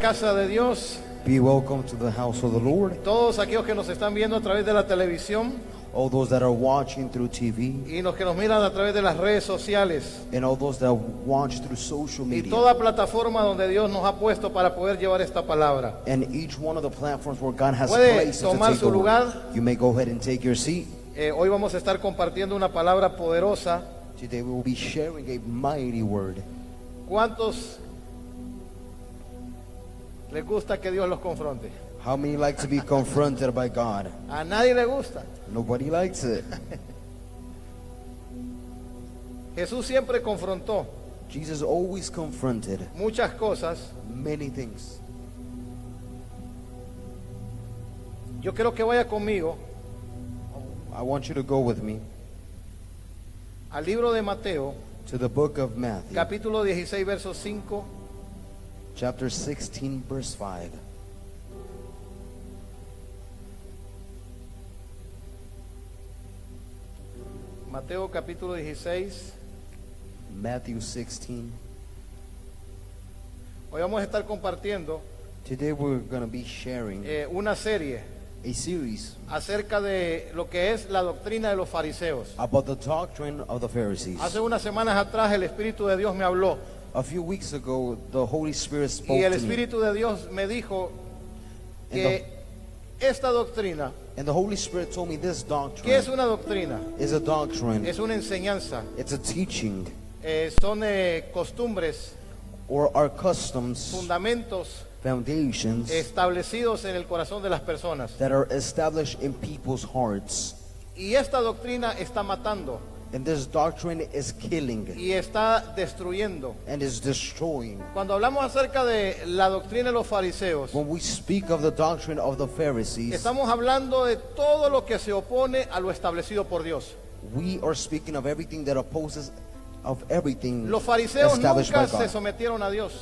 casa de Dios. Be welcome to the house of the Lord. Todos aquellos que nos están viendo a través de la televisión All those that are watching through TV, y los que nos miran a través de las redes sociales and all those that watch through social y media, toda plataforma donde Dios nos ha puesto para poder llevar esta palabra. and each one of the platforms where God has Puede placed us to tomar take su the word. lugar. You may go ahead and take your seat. Hoy vamos a estar compartiendo una palabra poderosa. Today we will be sharing a mighty word. ¿Cuántos les gusta que Dios los confronte? How many like to be confronted by God? A nadie le gusta. Nobody likes it. Jesús siempre confrontó Jesus always confronted muchas cosas. many things. Yo quiero que vaya conmigo I want you to go with me al libro de Mateo, to the book of Matthew, capítulo 16, verso 5. chapter 16, verse 5. Mateo capítulo 16. Matthew 16. Hoy vamos a estar compartiendo Today we're going to be sharing una serie a series acerca de lo que es la doctrina de los fariseos. about the doctrine of the Pharisees. Hace unas semanas atrás el Espíritu de Dios me habló A few weeks ago, the Holy Spirit spoke y el to me. Espíritu de Dios me dijo que esta doctrina, And the Holy Spirit told me this ¿qué es doctrine una doctrina? is a doctrine. Es una enseñanza, It's a teaching son costumbres, or our customs, fundamentos foundations establecidos en el corazón de las personas. that are established in people's hearts. Y esta doctrina está matando And this doctrine is killing y está destruyendo. and is destroying. Cuando hablamos acerca de la doctrina de los fariseos, When we speak of the doctrine of the Pharisees, estamos hablando de todo lo que se opone a lo establecido por Dios. we are speaking of everything that opposes of everything Los fariseos established by nunca se God. sometieron a Dios.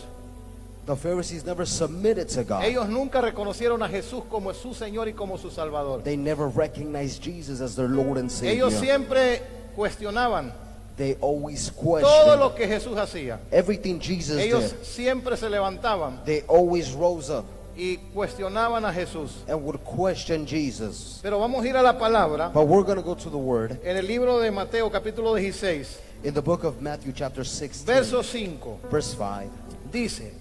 The Pharisees never submitted to God. Ellos nunca reconocieron a Jesús como su Señor y como su Salvador. They never recognized Jesus as their Lord and Savior. Ellos siempre cuestionaban They always todo questioned lo que Jesús hacía. everything Jesus Ellos did. siempre se levantaban They always rose up y cuestionaban a Jesús. and would question Jesus. Pero vamos a ir a la palabra But we're going to go to the Word en el libro de Mateo capítulo 16, in the book of Matthew chapter 16, verso 5. verse 5. Dice: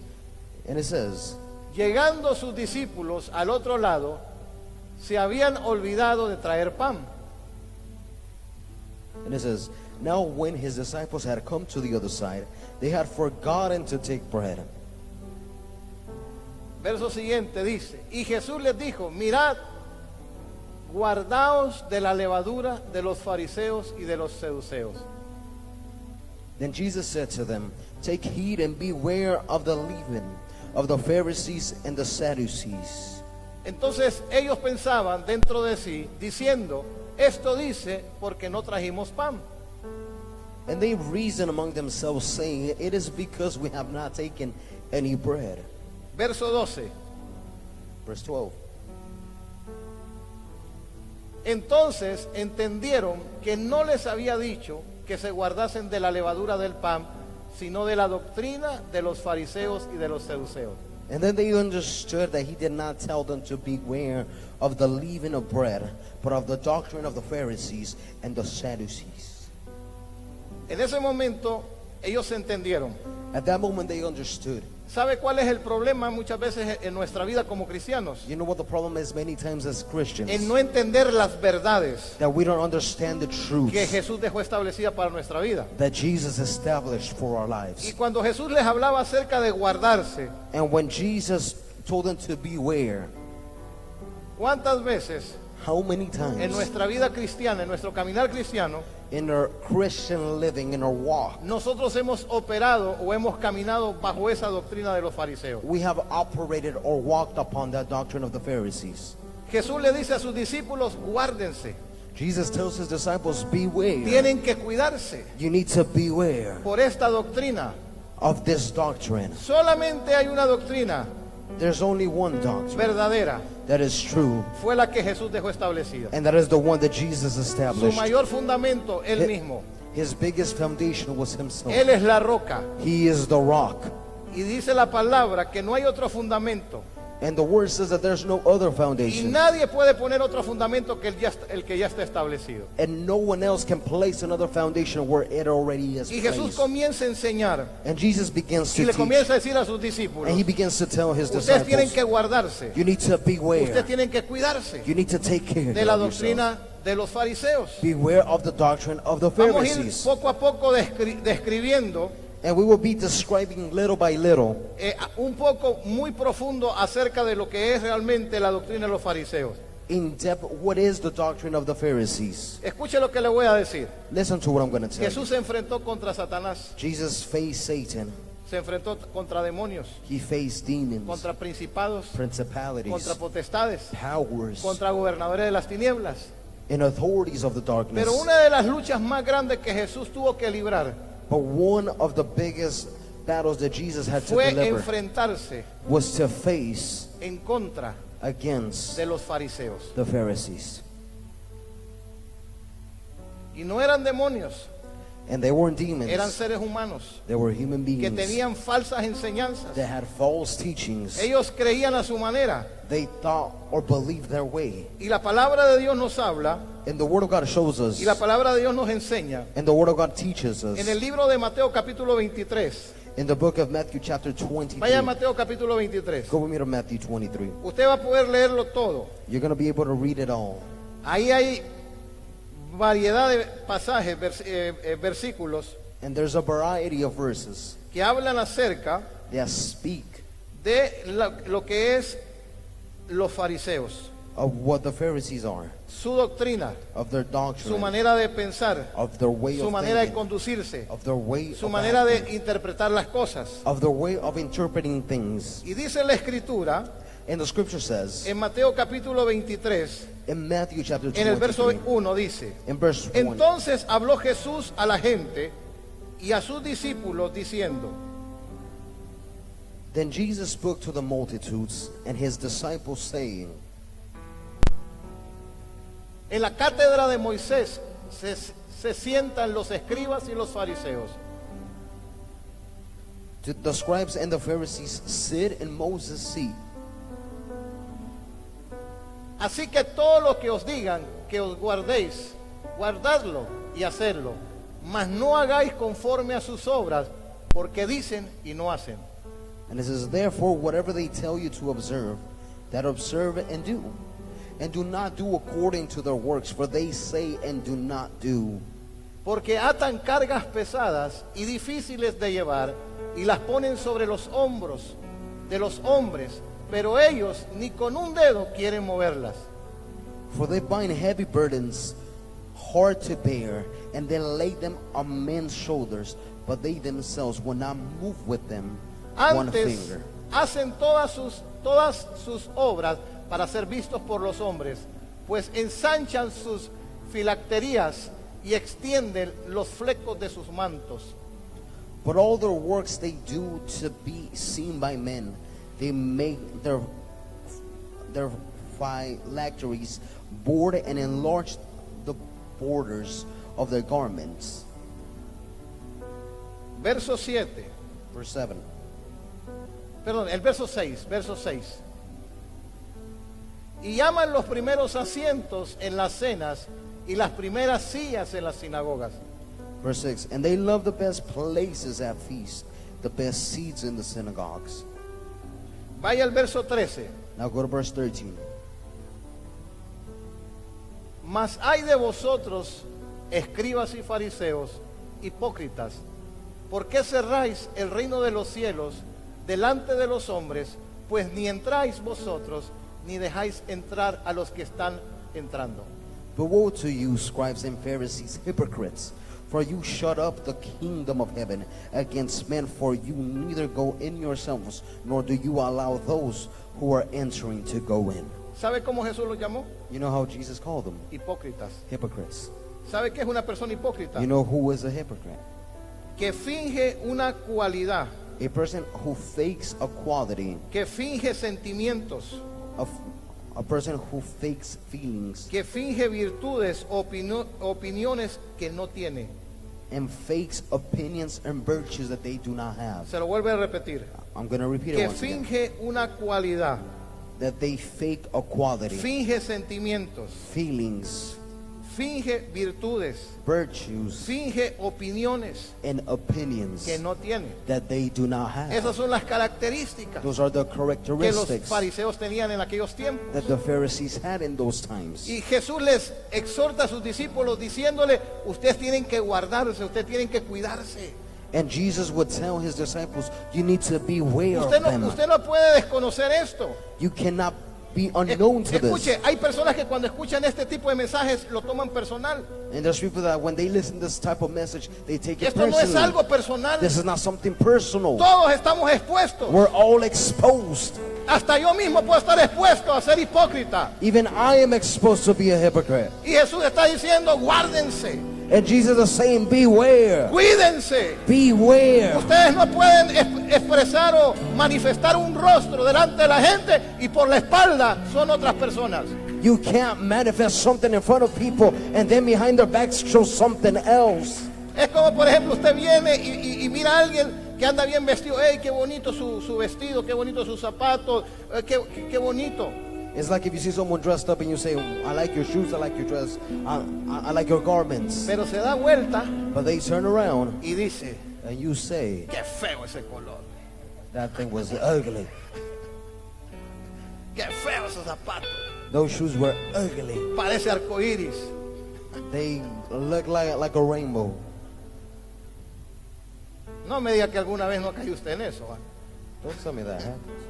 And it says, llegando sus discípulos al otro lado, se habían olvidado de traer pan. and it says, now when his disciples had come to the other side, they had forgotten to take bread. Verso siguiente dice: y Jesús les dijo, mirad, guardaos de la levadura de los fariseos y de los seduceos. Then Jesus said to them, take heed and beware of the leaven of the Pharisees and the Sadducees. Entonces ellos pensaban dentro de sí, diciendo, esto dice porque no trajimos pan. And they reasoned among themselves, saying, it is because we have not taken any bread. Verso 12. Verse 12. Entonces entendieron que no les había dicho que se guardasen de la levadura del pan, sino de la doctrina de los fariseos y de los seduceos. And then they understood that he did not tell them to beware of the leaven of bread, but of the doctrine of the Pharisees and the Sadducees. En ese momento ellos entendieron. At that moment they understood. ¿Sabe cuál es el problema muchas veces en nuestra vida como cristianos? You know what the problem is many times as Christians? En no entender las verdades That we don't understand the truth que Jesús dejó establecida para nuestra vida. that Jesus established for our Y lives. cuando Jesús les hablaba acerca de guardarse, And when Jesus told them to beware, ¿cuántas veces how many en times nuestra vida cristiana, en nuestro caminar cristiano, in our Christian living, in our walk, nosotros hemos operado o hemos caminado bajo esa doctrina de los fariseos? we have operated or walked upon that doctrine of the Pharisees? Jesús le dice a sus discípulos, guárdense, Jesus tells his disciples, beware. tienen que cuidarse You need to beware por esta doctrina. of this doctrine. Solamente hay una doctrina There's only one doctrine verdadera, that is true, fue la que Jesús dejó establecida. and that is the one that Jesus Su established. mayor fundamento, Él mismo. His biggest foundation was himself. Él es la roca He is the rock, y Y dice la palabra que no hay otro fundamento. And the word says that there's no other Y foundation. nadie puede poner otro fundamento que el que ya está establecido. And no one else can place another foundation where it already is Y Jesús placed. comienza a enseñar And Jesus begins y to le teach. comienza a decir a sus discípulos, And he begins to tell his ustedes tienen disciples, que guardarse, you need to ustedes beware. tienen que cuidarse You need to take care de la of yourself. doctrina de los fariseos. Beware of the doctrine of the Vamos a ir Pharisees. poco a poco describiendo And we will be describing little by little, un poco muy profundo acerca de lo que es realmente la doctrina de los fariseos. in depth, what is the doctrine of the Pharisees. Escuche lo que le voy a decir. Listen to what I'm going to tell you. Jesús se enfrentó contra Satanás, Jesus faced Satan. se enfrentó contra demonios, He faced demons, contra principados, principalities, contra potestades, powers, contra gobernadores de las tinieblas. and authorities of the darkness. Pero una de las luchas más grandes que Jesús tuvo que librar But one of the biggest battles that Jesus had to fue deliver enfrentarse was to face en contra against de los fariseos. the Pharisees. Y no eran demonios, And they weren't eran demons. seres humanos They were human que beings tenían falsas enseñanzas. that had false teachings. Ellos creían a su manera. They thought or believed their way. Y la palabra de Dios nos habla And the Word of God shows us, y la palabra de Dios nos enseña and the Word of God teaches us, en el libro de Mateo capítulo 23. in the book of Matthew chapter 23. Vaya a Mateo capítulo 23. Go with me to Matthew 23. Usted va a poder leerlo todo. You're going to be able to read it all. Ahí hay variedad de pasajes, versículos And there's a variety of verses que hablan acerca that speak de lo que es los fariseos, of what the Pharisees are, su doctrina, of their su doctrine, manera de pensar, of their way su of manera de thinking, conducirse, of their way su of manera acting, de interpretar las cosas. of their way of interpreting things. Y dice la escritura And the scripture says en Mateo capítulo 23, in Matthew chapter en el verso 23, 1 dice: in verse 1, entonces habló Jesús a la gente y a sus discípulos diciendo: then Jesus spoke to the multitudes and his disciples, saying, en la cátedra de Moisés se sientan los escribas y los fariseos. the scribes and the Pharisees sit in Moses' seat. Así que todo lo que os digan que os guardéis, guardadlo y hacedlo, mas no hagáis conforme a sus obras, porque dicen y no hacen. And it says, therefore, whatever they tell you to observe, that observe and do. And do not do according to their works, for they say and do not do. Porque atan cargas pesadas y difíciles de llevar y las ponen sobre los hombros de los hombres, pero ellos ni con un dedo quieren moverlas. For they bind heavy burdens, hard to bear, and then lay them on men's shoulders, but they themselves will not move with them one Antes finger. hacen todas sus obras para ser vistos por los hombres, pues ensanchan sus filacterías y extienden los flecos de sus mantos. But all their works they do to be seen by men. They make their phylacteries board and enlarge the borders of their garments. Verso 7, Verse 7. perdón, el verso 6, verso 6. Y llaman los primeros asientos en las cenas y las primeras sillas en las sinagogas. Verse 6. And they love the best places at feast, the best seats in the synagogues. Vaya al verso 13. Now go to verse 13. Mas hay de vosotros, escribas y fariseos, hipócritas, ¿por qué cerráis el reino de los cielos delante de los hombres? Pues ni entráis vosotros, ni dejáis entrar a los que están entrando. But woe to you, scribes and Pharisees, hypocrites! For you shut up the kingdom of heaven against men, for you neither go in yourselves, nor do you allow those who are entering to go in. ¿Sabe cómo Jesús los llamó? You know how Jesus called them? Hipócritas. Hypocrites. ¿Sabe qué es una persona hipócrita? You know who is a hypocrite? Que finge una cualidad, A person who fakes a quality, que finge sentimientos, a person who fakes feelings, que finge virtudes, opiniones que no tiene. and fakes opinions and virtues that they do not have. Se lo vuelvo a repetir. I'm going to repeat it que once again. finge una cualidad, That they fake a quality, finge sentimientos, feelings, finge virtudes, virtues, finge opiniones and opinions que no tiene. that they do not have. Esas son las características Those are the que los characteristics fariseos tenían en aquellos tiempos. that the Pharisees had in those times. Y Jesús les exhorta a sus discípulos diciéndole, ustedes tienen que guardarse, ustedes tienen que cuidarse. And Jesus would tell his disciples, you need to beware of them. Usted no puede desconocer esto. You cannot be unknown to Escuche, this. hay personas que cuando escuchan este tipo de mensajes lo toman personal. And there's people that when they listen to this type of message, they take it Esto no es algo personally. personal. This is not something personal. Todos estamos expuestos. We're all exposed. Hasta yo mismo puedo estar expuesto a ser hipócrita. Even I am exposed to be a hypocrite. Y Jesús está diciendo, guárdense, And Jesus is saying, beware. cuídense. Beware. Ustedes no pueden expresar o manifestar un rostro delante de la gente y por la espalda son otras personas. You can't manifest something in front of people and then behind their backs show something else. Es como, por ejemplo, usted viene y mira a alguien que anda bien vestido. ¡Ey, qué bonito su vestido! ¡Qué bonito sus zapatos! ¡Qué bonito! It's like if you see someone dressed up and you say, I like your shoes, I like your dress, I like your garments. Pero se da vuelta But they turn around y dice, and you say, ¡qué feo ese color! that thing was ugly. ¡Qué feo esos zapatos! Those shoes were ugly. Parece arcoíris. They look like a rainbow. No me diga que alguna vez no cayó usted en eso. ¿Va? Don't tell me that happens.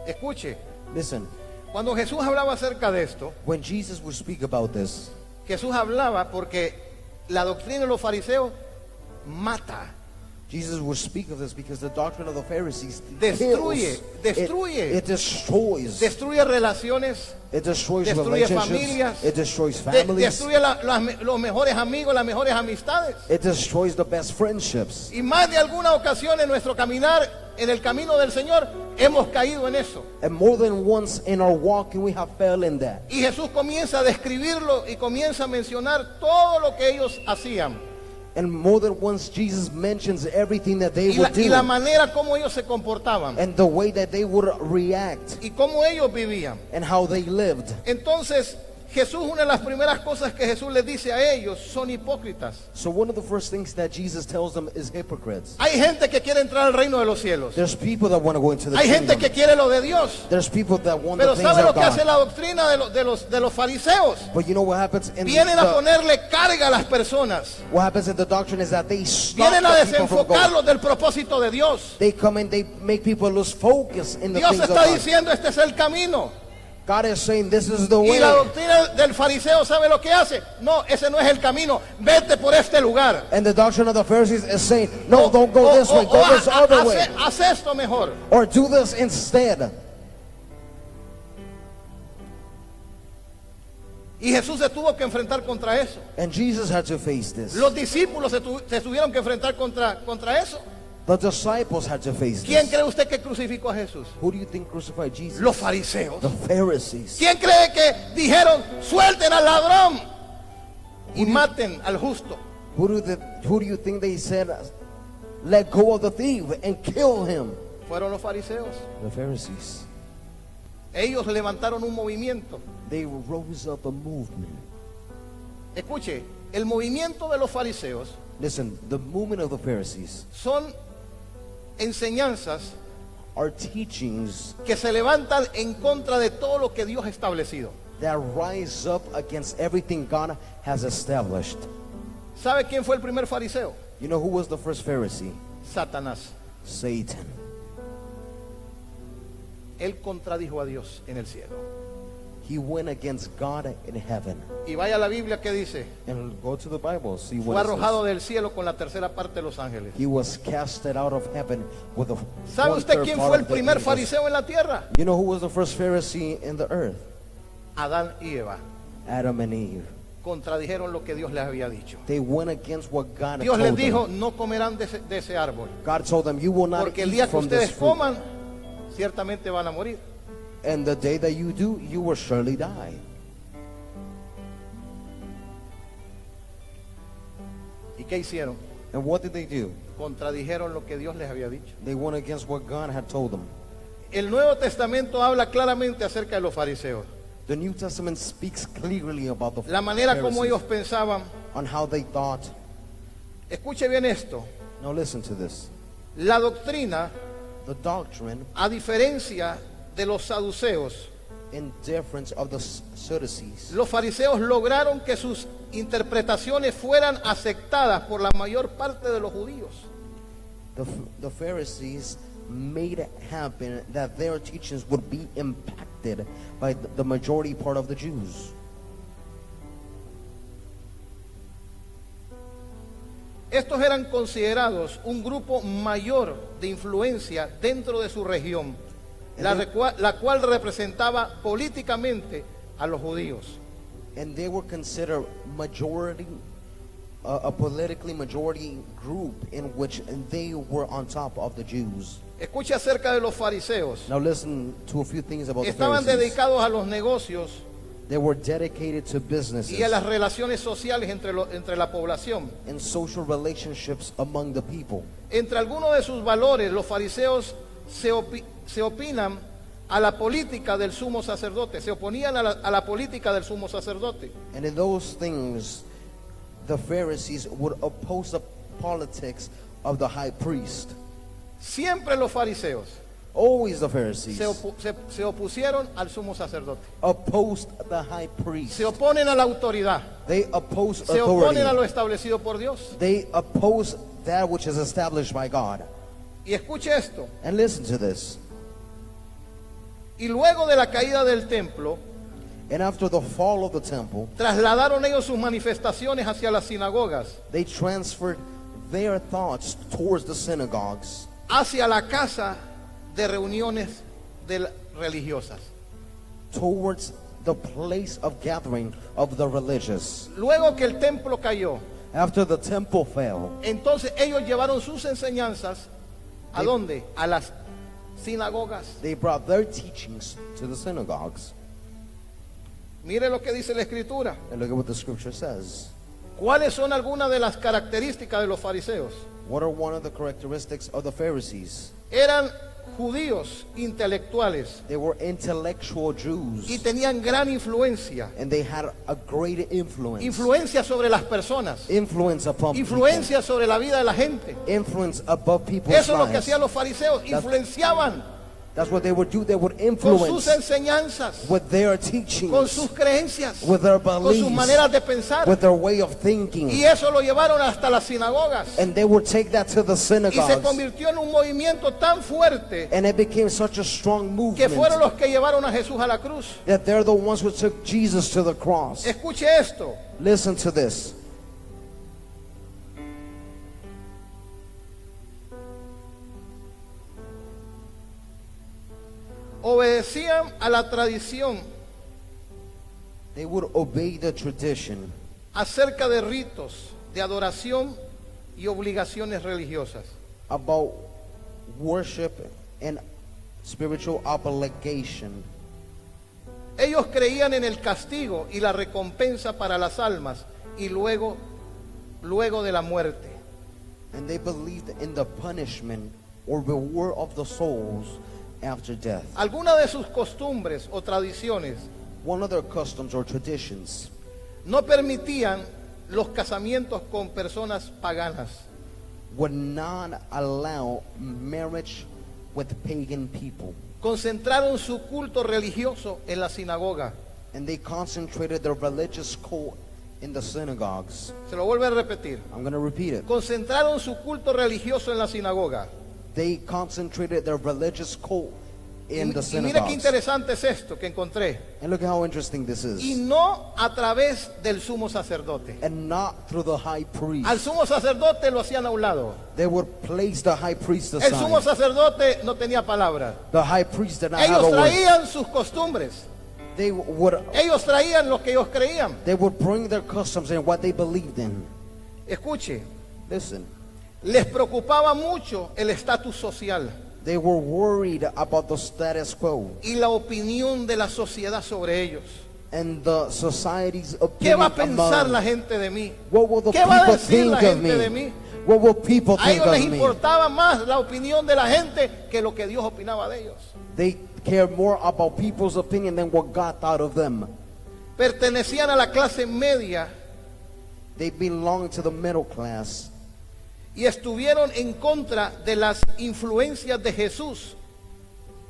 Escuche, Listen, cuando Jesús hablaba acerca de esto, when Jesus would speak about this, Jesús hablaba porque la doctrina de los fariseos mata, Jesus would speak of this because the doctrine of the Pharisees Destruye, kills. destruye. It destroys. destruye relaciones, It destroys destruye relationships. familias, It destroys families. destruye los mejores amigos, las mejores amistades. It destroys the best friendships. Y más de alguna ocasión en nuestro caminar, en el camino del Señor, hemos caído en eso. And more than once in our walking, we have fell in that. Y Jesús comienza a describirlo y comienza a mencionar todo lo que ellos hacían. And more than once, Jesus mentions everything that they would Y do. la manera como ellos se comportaban. And the way that they would react. Y cómo ellos vivían. And how they lived. Entonces, Jesús, una de las primeras cosas que Jesús les dice a ellos, son hipócritas. So one of the first things that Jesus tells them is hypocrites. Hay gente que quiere entrar al reino de los cielos. There's people that want to go into the Hay gente kingdom. que quiere lo de Dios. There's people that want Pero the things ¿sabe lo of que hace God. la doctrina de los fariseos? But you know what happens in Vienen a the, ponerle carga a las personas. what happens in the doctrine is that they stop Vienen a the people from going. desenfocarlos del propósito de Dios. They come and they make people lose focus in the Dios things of está God. diciendo, este es el camino. God is saying this is the Y la way. doctrina del fariseo, ¿sabe lo que hace? No, ese no es el camino. Vete por este lugar. And the doctrine of the Pharisees is saying, no, don't go this way, go this other way. Haz esto mejor. Or do this instead. Y Jesús se tuvo que enfrentar contra eso. And Jesus had to face this. Los discípulos se tuvieron que enfrentar contra eso. The disciples had to face ¿Quién this. cree usted que crucificó a Jesús? Who do you think crucified Jesus? Los fariseos. The Pharisees. ¿Quién cree que dijeron, suelten al ladrón y maten al justo? Who do you think they said, let go of the thief and kill him? Fueron los fariseos. The Pharisees. Ellos levantaron un movimiento. They rose up a movement. Escuche, el movimiento de los fariseos Listen, the movement of the Pharisees son enseñanzas are teachings que se levantan en contra de todo lo que Dios ha establecido. that rise up against everything God has established. ¿Sabe quién fue el primer fariseo? You know who was the first Pharisee? Satanás. Satan. Él contradijo a Dios en el cielo. He went against God in heaven. Y vaya a la Biblia que dice, And go to the Bible, see fue what it arrojado says. del cielo con la tercera parte de los ángeles. He was casted out of heaven with a ¿Sabe usted 1/3 quién part fue el of the primer angels. fariseo en la tierra? You know who was the first Pharisee in the earth? Adán y Eva. Adam and Eve. Contradijeron lo que Dios les había dicho. They went against what God Dios les told dijo, them. no comerán de ese árbol. God told them, you will not Porque el eat día que from this ustedes fruit. coman, ciertamente van a morir. And the day that you do, you will surely die. ¿Y qué hicieron? And what did they do? contradijeron lo que Dios les había dicho. They went against what God had told them. El Nuevo Testamento habla claramente acerca de los fariseos. The New Testament speaks clearly about the La manera como ellos Pharisees, pensaban. on how they thought. Escuche bien esto. Now listen to this. La doctrina, The doctrine, a diferencia de los saduceos, in difference of the Sadducees, los fariseos lograron que sus interpretaciones fueran aceptadas por la mayor parte de los judíos. the Pharisees made it happen that their teachings would be impacted by the majority part of the Jews. Estos eran considerados un grupo mayor de influencia dentro de su región, la cual representaba políticamente a los judíos. And they were considered majority, a politically majority group in which they were on top of the Jews. Escuche acerca de los fariseos. Now listen to a few things about the Estaban Pharisees. dedicados a los negocios They were dedicated to y a businesses las relaciones sociales entre la población. and social relationships among the people. Entre algunos de sus valores, los fariseos se opinan a la política del sumo sacerdote, se oponían a la política del sumo sacerdote. And in those things, the Pharisees would oppose the politics of the high priest. Siempre los fariseos Always the Pharisees se opusieron al sumo sacerdote. opposed the high priest. Se oponen a la autoridad. They oppose Se oponen a authority. lo establecido por Dios. They oppose that which is established by God. Y escuche esto. And listen to this. Y luego de la caída del templo, And after the fall of the temple, trasladaron ellos sus manifestaciones hacia las sinagogas, they transferred their thoughts towards the synagogues, hacia la casa de reuniones religiosas. towards the place of gathering of the religious. Luego que el templo cayó, After the temple fell, entonces ellos llevaron sus enseñanzas ¿a dónde? A las sinagogas. they brought their teachings to the synagogues. Mire lo que dice la escritura. And look at what the scripture says. ¿Cuáles son algunas de las características de los fariseos? What are one of the characteristics of the Pharisees? Eran judíos intelectuales They were intellectual Jews, y tenían gran influencia. and they had a great influence. Influencia sobre las personas. Influence upon Influencia sobre la vida de la gente. people. Influence above people's Eso es lo que lives. hacían los fariseos. Influenciaban That's what they would do. They would con sus influence enseñanzas, with their con teachings, sus creencias, with their con sus beliefs, maneras de pensar. with their way of thinking. Y eso lo llevaron hasta las sinagogas. And they would take that to the Y se synagogues. convirtió en un movimiento tan fuerte And it became such a strong que fueron movement los que llevaron a Jesús a la cruz. that they're the ones who took Jesus to the cross. Escuche esto. Listen to this. Obedecían a la tradición They would obey the tradition acerca de ritos, de adoración y obligaciones religiosas. about worship and spiritual obligation. Ellos creían en el castigo y la recompensa para las almas y luego de la muerte. And they believed in the punishment or reward of the souls after death. Algunas de sus costumbres o tradiciones One of their customs or traditions no permitían los casamientos con personas paganas. would not allow marriage with pagan people. Concentraron su culto religioso en la sinagoga. And they concentrated their religious cult in the synagogues. Se lo vuelvo a repetir. I'm going to repeat it. Concentraron su culto religioso en la sinagoga. They concentrated their religious cult in the Y mire qué synagogues. interesante es esto que encontré. And look how interesting this Y is. no a través del sumo sacerdote. And not through the high Al priest. sumo sacerdote lo hacían a un lado. They would place the high priest El sumo aside. sacerdote no tenía palabra. The high priest did not have a Ellos word. traían sus costumbres. They would Ellos traían lo que ellos creían. bring their customs and what they believed in. Escuche, Listen, les preocupaba mucho el estatus social they were worried about the status quo y la opinión de la sociedad sobre ellos. and the society's ¿Qué va a opinion pensar among, la gente de mí? what will the ¿Qué va a people decir la think of gente de me? mí? What will people A think ellos les of me? importaba más la opinión de la gente que lo que Dios opinaba de ellos. They care more about people's opinion than what God thought of them. Pertenecían a la clase media They belong to the middle class, y estuvieron en contra de las influencias de Jesús.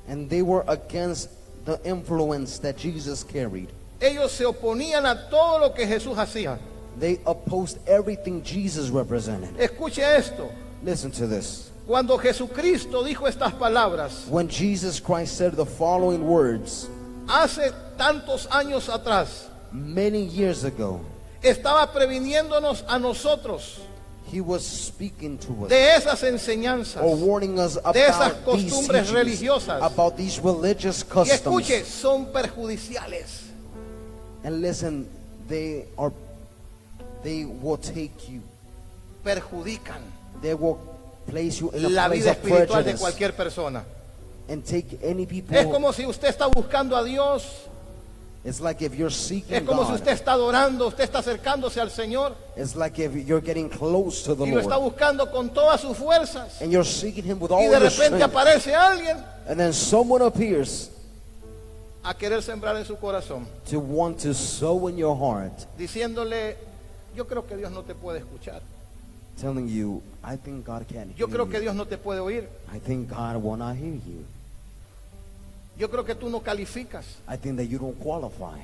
and they were against the influence that Jesus carried. Ellos se oponían a todo lo que Jesús hacía. They opposed everything Jesus represented. Escuche esto. Listen to this. Cuando Jesucristo dijo estas palabras When Jesus Christ said the following words hace tantos años atrás, many years ago, estaba previniéndonos a nosotros he was speaking to us, de esas enseñanzas. or warning us de esas about these costumbres teachings, religiosas. about these religious Y escuche, customs. son perjudiciales. And listen, they will take you, Perjudican they will place you in a la place vida of espiritual de prejudice cualquier persona. and take any people. Es como si usted está buscando a Dios. It's like if you're seeking Es como si God. usted está adorando, usted está acercándose al Señor It's like if you're getting close to the y lo está Lord buscando con todas sus fuerzas. and you're seeking Him with all Y de your repente strength, aparece alguien and then someone appears a querer sembrar en su corazón, to want to sow in your heart, diciéndole, yo creo que Dios no te puede escuchar. telling you, I think God can Yo hear creo que you. Dios no te puede oír. I think God will not hear you. Yo creo que tú no calificas. I think that you don't qualify.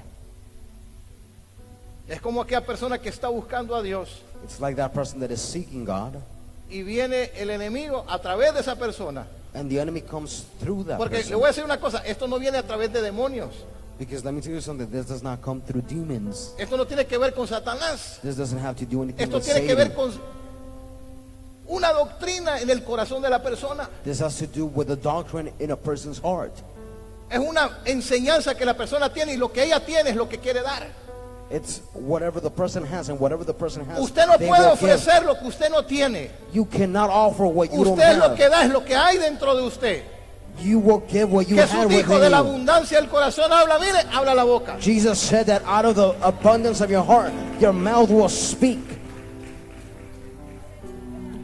Es como aquella persona que está buscando a Dios It's like that person that is seeking God, y viene el enemigo a través de esa persona. and the enemy comes through that Porque le person. voy a decir una cosa, esto no viene a través de demonios. Because let me tell you something, this does not come through demons. Esto no tiene que ver con Satanás. This doesn't have to do anything Esto with tiene que ver Satan. con una doctrina en el corazón de la persona. This has to do with the doctrine in a person's heart. Es una enseñanza que la persona tiene y lo que ella tiene es lo que quiere dar. It's whatever the person has, and whatever the person has, Usted no they puede will give. ofrecer lo que usted no tiene. You cannot offer what you don't Usted lo have. que da es lo que hay dentro de usted. You will give what you Jesús have dijo, de la within you. abundancia del corazón habla, mire, habla la boca. Jesus said that out of the abundance of your heart, your mouth will speak.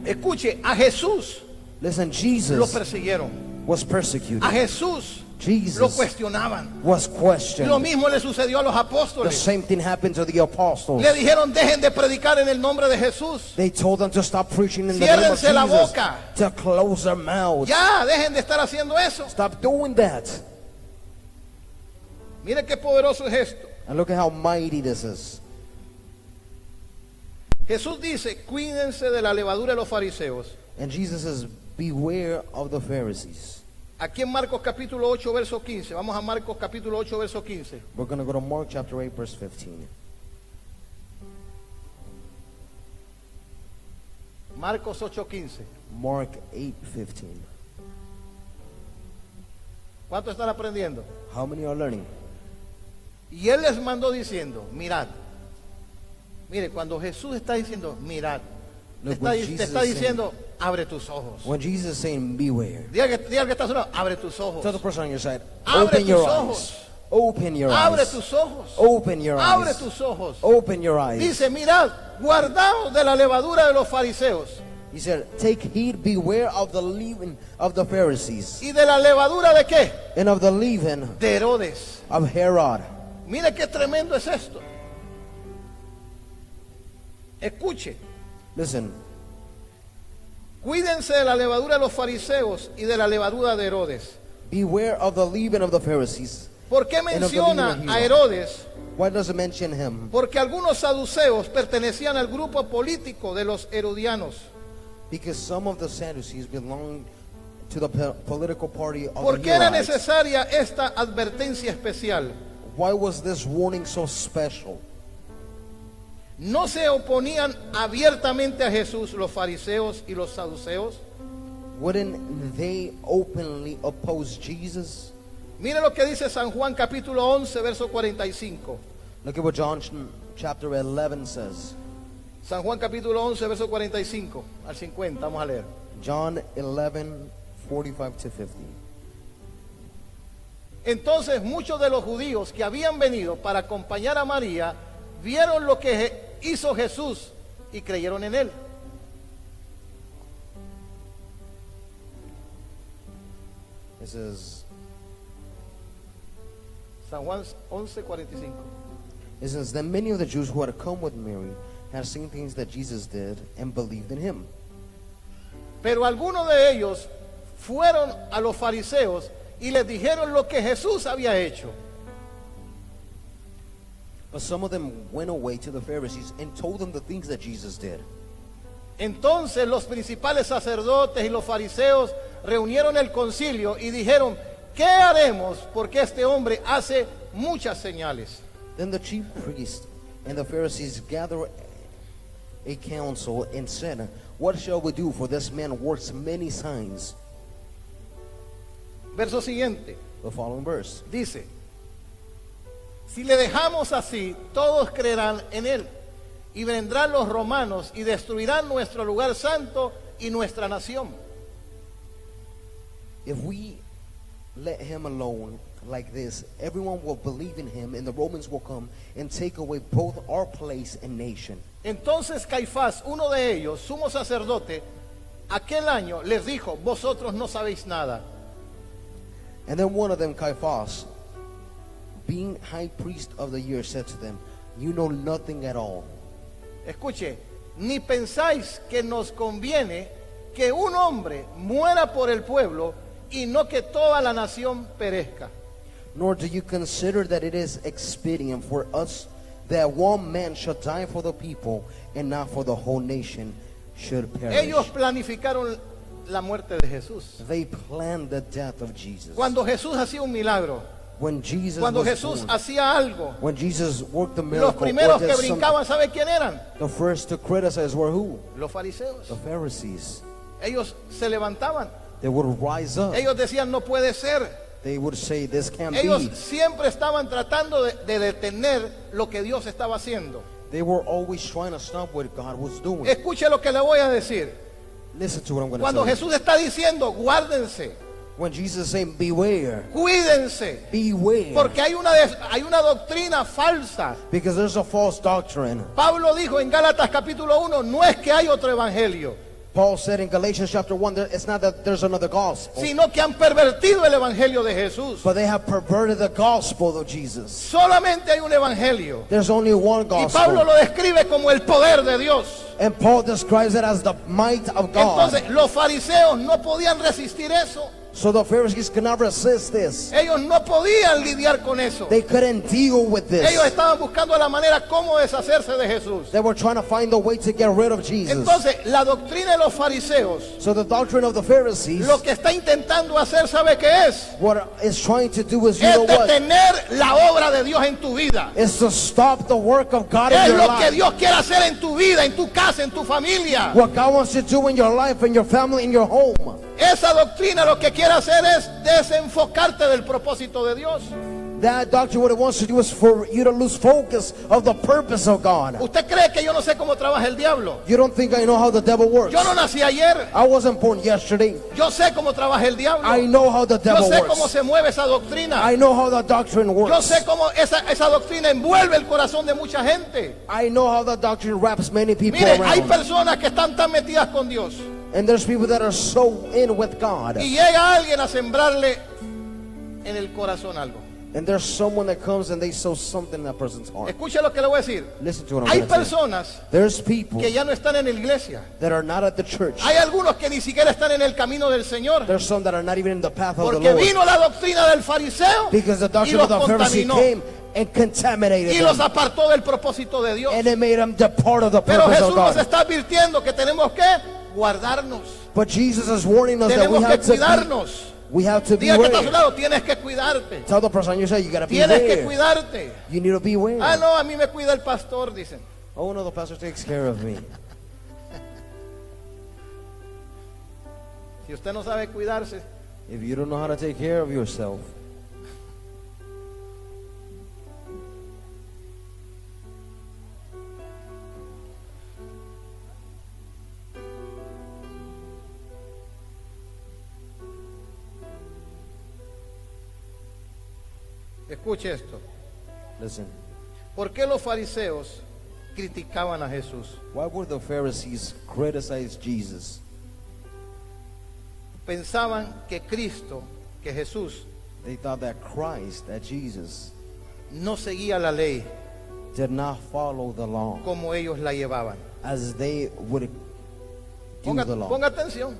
Escuche, a Jesús Listen, lo Jesus persiguieron. was A persecuted. Jesús lo Jesus cuestionaban. was Lo questioned. mismo le sucedió a los The apóstoles. same thing happened to the apostles. Le dijeron, dejen de predicar en el nombre de Jesús. They told them to stop preaching in the name of Ciérrense la Jesus, boca. to close their mouths. Ya, dejen de estar haciendo eso. Stop doing that. Mire qué poderoso es esto. And look at how mighty this is. Jesús dice, cuídense de la levadura de los fariseos. And Jesus says, beware of the Pharisees. Aquí en Marcos capítulo 8, verso 15. Vamos a Marcos capítulo 8, verso 15. We're going to go to Mark chapter 8, verse 15. Marcos 8, 15. Mark 8, 15. ¿Cuánto están aprendiendo? How many are learning? Y él les mandó diciendo, mirad. Mire, cuando Jesús está diciendo, mirad, Look, te what te Jesus está is diciendo, abre tus ojos. When Jesus is saying, beware, Diga al que está a su lado, abre tus ojos. tell the person on your side, Abre open your tus eyes. ojos. Open your Abre eyes. tus ojos. Open your Abre eyes. tus ojos. Open your eyes. Dice, mirad, guardaos de la levadura de los fariseos He said, take heed, beware of the leaven of the Pharisees, y de la levadura de qué? and of the leaven De Herodes. of Herod. Mire qué tremendo es esto. Escuche, Listen, cuídense de la levadura de los fariseos y de la levadura de Herodes. beware of the leaven of the Pharisees. ¿Por qué of the menciona leaven of a Herod. Herodes? Why does it mention him? Porque algunos saduceos pertenecían al grupo político de los herodianos. Because some of the Sadducees belong to the political party of ¿Por the qué era Herodites. necesaria esta advertencia especial? Why was this warning so special? ¿No se oponían abiertamente a Jesús los fariseos y los saduceos? Wouldn't they openly oppose Jesus? Mire lo que dice San Juan capítulo 11, verso 45. Look at what John chapter 11 says. San Juan capítulo 11, verso 45 al 50, vamos a leer. John 11, 45 to 50. Entonces muchos de los judíos que habían venido para acompañar a María vieron lo que hizo Jesús y creyeron en él. It says, San Juan 11:45. it says, then many of the Jews who had come with Mary had seen things that Jesus did and believed in him. Pero algunos de ellos fueron a los fariseos y les dijeron lo que Jesús había hecho. But some of them went away to the Pharisees and told them the things that Jesus did. Entonces los principales sacerdotes y los fariseos reunieron el concilio y dijeron, ¿qué haremos? Porque este hombre hace muchas señales. Then the chief priests and the Pharisees gathered a council and said, what shall we do? For this man works many signs. Verso siguiente, The following verse. dice, si le dejamos así, todos creerán en él. Y vendrán los romanos y destruirán nuestro lugar santo y nuestra nación. If we let him alone like this, everyone will believe in him, and the Romans will come and take away both our place and nation. Entonces Caifás, uno de ellos, sumo sacerdote, aquel año les dijo, vosotros no sabéis nada. And then one of them, Caiaphas, being high priest of the year, said to them, you know nothing at all. Escuche, ni pensáis que nos conviene que un hombre muera por el pueblo y no que toda la nación perezca. Nor do you consider that it is expedient for us that one man should die for the people, and not for the whole nation should perish. Ellos planificaron la muerte de Jesús. They planned the death of Jesus. Cuando Jesús hacía un milagro, When Jesus cuando was Jesús born, hacía algo, when Jesus worked the los miracle, primeros or que did something, brincaban, ¿sabe quién eran? the first to criticize were who? Los fariseos. The Pharisees. Ellos se levantaban. They would rise up. Ellos decían, no puede ser. They would say, this can't Ellos be. siempre estaban tratando de detener lo que Dios estaba haciendo. They were always trying to stop what God was doing. Escuche lo que le voy a decir. Listen to what I'm going to Cuando tell you. Jesús está diciendo, guárdense, When Jesus is saying, beware, cuídense, beware, porque hay una doctrina falsa. because there's a false doctrine. Pablo dijo en Gálatas capítulo 1, no es que hay otro evangelio, Paul said in Galatians chapter 1, it's not that there's another gospel, sino que han pervertido el evangelio de Jesús. but they have perverted the gospel of Jesus. Solamente hay un evangelio. There's only one Y Pablo gospel. lo describe como el poder de Dios. And Paul describes it as the might of God. Entonces los fariseos no podían resistir eso. So the Pharisees could not resist this. Ellos no podían lidiar con eso. They couldn't deal with Ellos this. estaban buscando la manera cómo deshacerse de Jesús. They were trying to find a way to get rid of Jesus. Entonces la doctrina de los fariseos, So the doctrine of the Pharisees, lo que está intentando hacer, ¿sabe qué es? what it's trying to do is, you Es know what? detener la obra de Dios en tu vida. Is to stop the work of God in Es your lo que life. Dios quiere hacer en tu vida, en tu casa, en tu familia. What God wants to do in your life, in your family, in your home. Esa doctrina lo que quiere hacer es desenfocarte del propósito de Dios. That doctrine, what it wants to do is for you to lose focus of the purpose of God. ¿Usted cree que yo no sé cómo trabaja el diablo? You don't think I know how the devil works. Yo no nací ayer. I wasn't born yesterday. Yo sé cómo trabaja el diablo. I know how the Yo devil sé cómo works. se mueve esa doctrina. I know how the doctrine Yo works. sé cómo esa doctrina envuelve el corazón de mucha gente. I know how the doctrine wraps many people Mire, hay around. personas que están tan metidas con Dios And there's people that are so in with God. y llega alguien a sembrarle en el corazón algo. And there's someone that comes and they sow something in that person's heart. Escuche lo que le voy a decir. Listen to what I'm Hay going to tell you. personas There's people que ya no están en la iglesia. that are not at the church. Hay algunos que ni siquiera están en el camino del Señor. There's some that are not even in the path of the Porque Lord. vino la doctrina del fariseo Because the y doctrine los of the Pharisee contaminó came and contaminated y los them. apartó del propósito de Dios. And it made them depart of the Pero purpose Jesús of nos God. está advirtiendo que tenemos que guardarnos. But Jesus is warning us that we Tenemos que have to cuidarnos. be Diga que está a su aware. lado, tienes que cuidarte. Tell the person you say you gotta be Tienes que aware. cuidarte. You need to be aware. Ah, no, a mí me cuida el pastor, dicen. Oh no, the pastor takes care of me. Si usted no sabe cuidarse, If you don't know how to take care of yourself, Escuche esto. Listen. ¿Por qué los fariseos criticaban a Jesús? Why would the Pharisees criticize Jesus? Pensaban que Cristo, que Jesús, They thought that Christ, that Jesus, no seguía la ley did not follow the law como ellos la llevaban. as they would do the law. Ponga atención.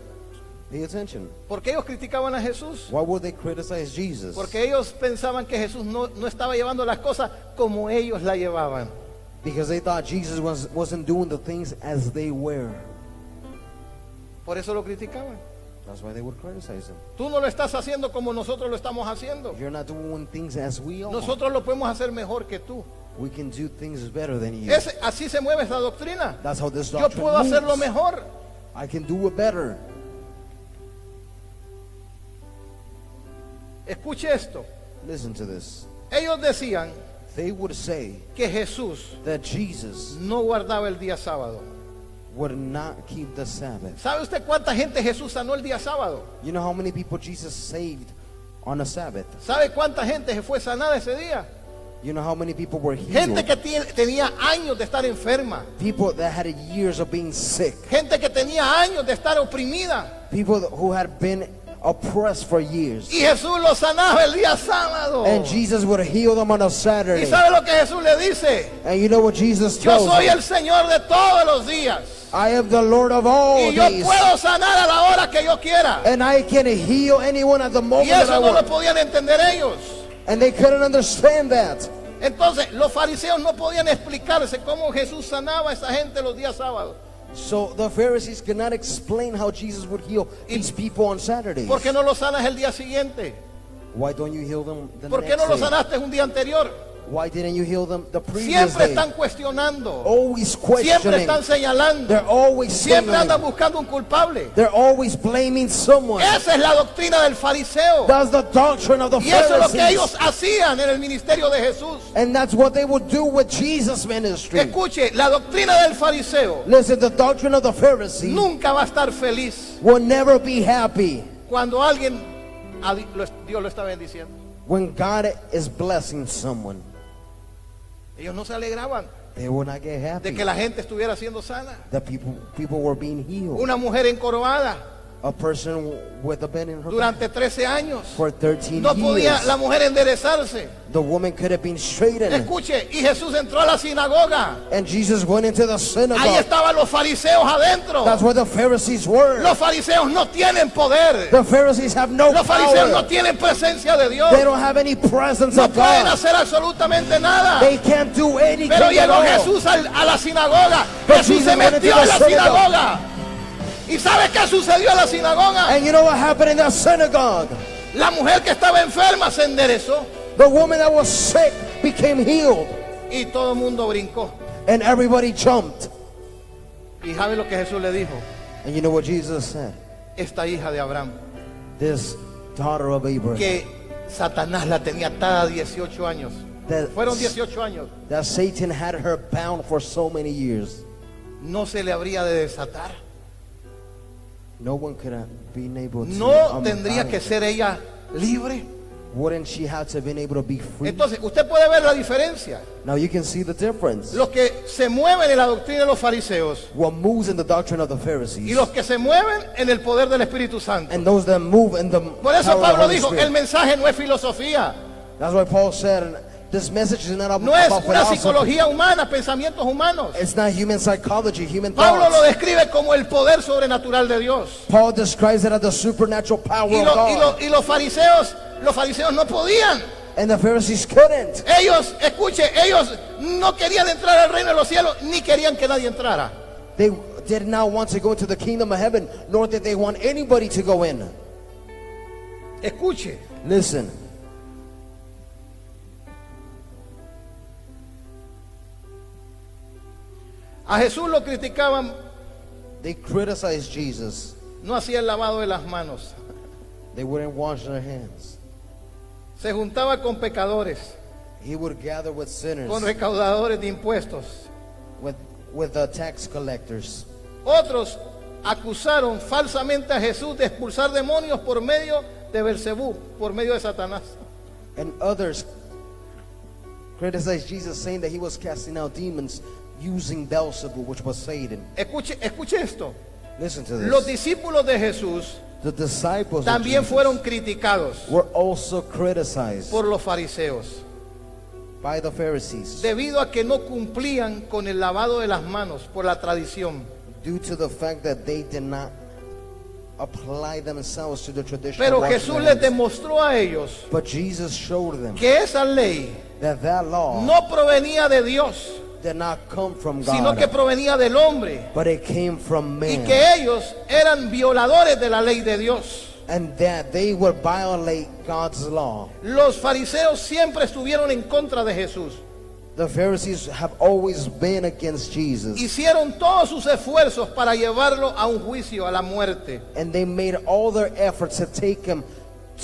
Pay attention. ¿Por qué ellos criticaban a Jesús? Why would they criticize Jesus? Porque ellos pensaban que Jesús no estaba llevando las cosas como ellos la llevaban. Because they thought Jesus wasn't doing the things as they were. Por eso lo criticaban. That's why they would criticize him. Tú no lo estás haciendo como nosotros lo estamos haciendo. You're not doing things as we are. Nosotros lo podemos hacer mejor que tú. We can do things better than you. Así se mueve esa doctrina. That's how this Yo doctrine puedo hacerlo moves. mejor. I can do it better. Escuche esto. Listen to this. Ellos decían They would say que Jesús that Jesus no guardaba el día sábado. would not keep the Sabbath. ¿Sabe usted cuánta gente Jesús sanó el día sábado? You know how many people Jesus saved on a Sabbath? ¿Sabe cuánta gente fue sanada ese día? You know how many people were Gente healed? que tenía años de estar enferma. People that had years of being sick. Gente que tenía años de estar oprimida. People who had been oppressed for years. Y Jesús los sanaba el día sábado. And Jesus would heal them on a ¿Y Saturday. sabe lo que Jesús le dice? And you know what Jesus Yo tells soy them? el Señor de todos los días. I am the Lord of all Y yo days. puedo sanar a la hora que yo quiera. And I can heal anyone at the moment Y that I eso no lo want. podían entender ellos. And they couldn't understand that. Entonces los fariseos no podían explicarse cómo Jesús sanaba a esa gente los días sábados. So the Pharisees could not explain how Jesus would heal these people on Saturdays. ¿Por qué no lo sanas el día siguiente? Why don't you heal them the ¿Por qué next no lo day? sanaste un día anterior? Why didn't you heal them the previous Siempre day? están cuestionando. Always Siempre questioning. están señalando. They're always Siempre andan signaling. buscando un culpable. They're always blaming someone. Esa es la doctrina del fariseo. That's the doctrine of the Y eso es lo que Pharisees. ellos hacían en el ministerio de Jesús. And that's what they would do with Jesus' ministry. Escuche, la doctrina del fariseo Listen, the doctrine of the Pharisees nunca va a estar feliz will never be happy cuando alguien, Dios lo está bendiciendo. when God is blessing someone. Ellos no se alegraban They will not get de happy. que la gente estuviera siendo sana. The people were being healed. Una mujer encorvada A person with a bed in her back durante 13 años. for 13 No podía years. la mujer enderezarse. The woman could have been straightened. Escuche, y Jesús entró a la sinagoga. And Jesus went into the Ahí synagogue. estaban los fariseos adentro. That's where the Pharisees were. Los fariseos no tienen poder. The Pharisees have no Los fariseos no power. tienen presencia de Dios. They don't have any presence No of pueden God. hacer absolutamente nada. They can't do anything Pero at llegó all. Jesús a la sinagoga. But Jesús Jesus se went into metió the en la synagogue. sinagoga. ¿Y sabe qué sucedió en la sinagoga? And you know what happened in the synagogue? La mujer que estaba enferma se enderezó The woman that was sick became healed. y todo el mundo brincó. And everybody jumped. ¿Y sabe lo que Jesús le dijo? And you know what Jesus said? Esta hija de Abraham, This daughter of Abraham, que Satanás la tenía atada 18 años. that, Fueron 18 años. that Satan had her bound for so many years. No se le habría de desatar. No one could have been able to. No tendría unbind que her. ser ella libre. Wouldn't she have to have been able to be free? Entonces, usted puede ver la diferencia. Now you can see the difference. Los que se mueven en la doctrina de los fariseos What moves in the doctrine of the y Pharisees, los que se mueven en el poder del Espíritu Santo. and those that move in the Por eso power of the Pablo Holy dijo, Spirit. el mensaje no es filosofía, That's why Paul said, this message is not about, no es about una philosophy. psicología humana, pensamientos humanos. It's not human psychology, human Pablo lo thoughts. describe como el poder sobrenatural de Dios. Paul describes it as the supernatural power Y, of God. y los fariseos no podían. And the Pharisees couldn't. Ellos, escuche, ellos no querían entrar al reino de los cielos, ni querían que nadie entrara. They did not want to go into the kingdom of heaven, nor did they want anybody to go in. Escuche, Listen, a Jesús lo criticaban, they criticized Jesus. no hacía el lavado de las manos. They wouldn't wash their hands. Se juntaba con pecadores, He would gather with sinners, con recaudadores de impuestos. with the tax collectors. Otros acusaron falsamente a Jesús de expulsar demonios por medio de Belcebú, por medio de Satanás. And others criticized Jesus, saying that he was casting out demons using Beelzebub, which was Satan. Escuche esto. Listen to Los this. discípulos de Jesús The disciples of también Jesus fueron criticados were also criticized por los fariseos by the Pharisees debido a que no cumplían con el lavado de las manos por la tradición. due to the fact that they did not apply themselves to the tradition. Pero of washing Jesús their les hands. demostró a ellos But Jesus showed them que esa ley that law no provenía de Dios, did not come from God, sino que provenía del hombre, but it came from y man, que ellos eran violadores de la ley de Dios. and that they would violate God's law. Los fariseos siempre estuvieron en contra de Jesús. The Pharisees have always been against Jesus, Hicieron todos sus esfuerzos para llevarlo a un juicio, a la muerte. and they made all their efforts to take him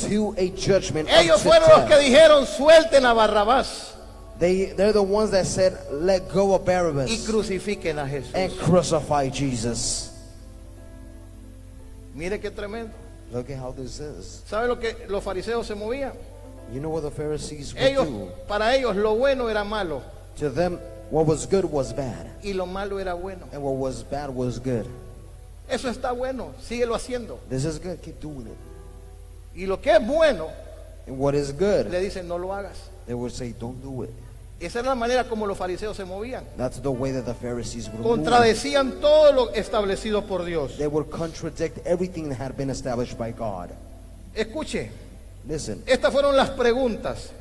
to a judgment. Ellos unto fueron los que death. dijeron, suelten a Barrabás They're the ones that said, let go of y Barabbas crucifiquen a and Jesús. crucify Jesus. Mire qué tremendo. Look at how this is. ¿Sabe lo que los fariseos se movían? You know what the Pharisees would Ellos, do? para ellos lo bueno era malo To them, what was good was bad, y lo malo era bueno. and what was bad was good. Eso está bueno, síguelo haciendo. This is good, keep doing it. Y lo que es bueno, And what is good, le dicen no lo hagas. they would say, don't do it. Esa era la manera como los fariseos se movían. That's the way that the Pharisees would move. Contradecían todo lo establecido por Dios. They would contradict everything that had been established by God. Escuche, Listen, estas fueron las preguntas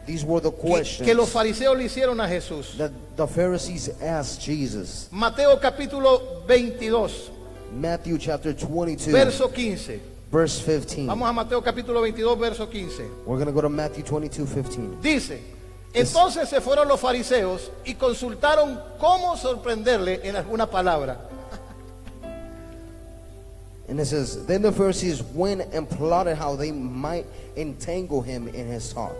these were the questions que los fariseos le hicieron a Jesús. that the Pharisees asked Jesus. Mateo capítulo 22, Matthew chapter 22, verso 15. verse 15. Vamos a Mateo capítulo 22, verso 15. We're going to go to Matthew 22, 15. Dice, entonces se fueron los fariseos y consultaron cómo sorprenderle en alguna palabra. And it says, then the Pharisees went and plotted how they might entangle him in his talk.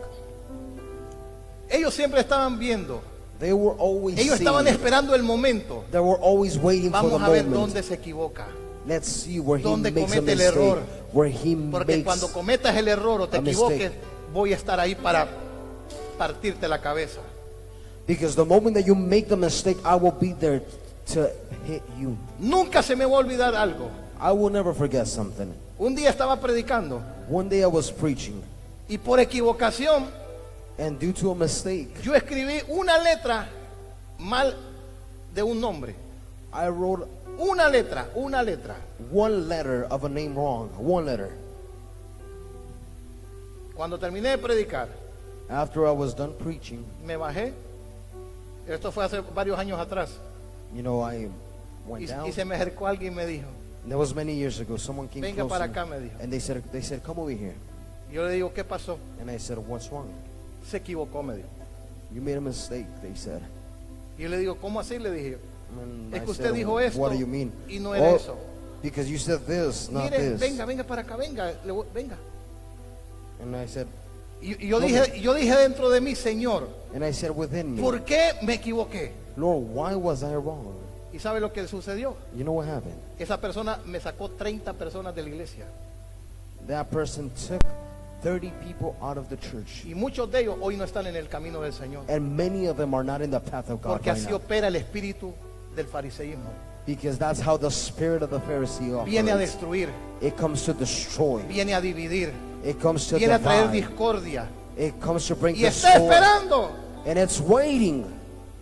Ellos siempre estaban viendo, They were always ellos estaban seeing, esperando el momento. they were always waiting for the Vamos a ver moment. dónde se equivoca. Let's see where he Dónde makes a comete el mistake. error. Where he Porque makes cuando cometas el error o te a equivoques, mistake. voy a estar ahí para partirte la cabeza. because the moment that you make the mistake, I will be there to hit you. Nunca se me va a olvidar algo. I will never forget something. Un día estaba predicando One day I was preaching, y por equivocación and due to a mistake, yo escribí una letra mal de un nombre. I wrote Una letra. one letter of a name wrong. One letter. Cuando terminé de predicar, After I was done preaching, me bajé. Esto fue hace varios años atrás. you know, I went down. Y se me acercó alguien y me dijo, That was many years ago. Someone came venga close para to acá, me, me dijo. and they said, come over here. Yo le digo, ¿qué pasó? And I said, what's wrong? Se equivocó, me dijo. You made a mistake, they said. Y yo le digo, ¿cómo así? Le dije, And es I que usted said, dijo esto what do you mean? y no era "Oh, eso. because you said this, not Mire, this. venga para acá, venga. Venga. And I said, Y yo dije dentro de mí, Señor, within me, ¿por qué me equivoqué? Lord, why was I wrong? ¿Y sabe lo que sucedió? You know what happened? Esa persona me sacó 30 personas de la iglesia. That person took 30 people out of the church. Y muchos de ellos hoy no están en el camino del Señor. And many of them are not in the path of God Porque right así now. opera el espíritu del fariseísmo. Because that's how the spirit of the Pharisee Viene a operates. destruir, It comes to destroy. viene a dividir, It comes to viene a traer divide. discordia. It comes to bring Y está discord. esperando. And it's waiting.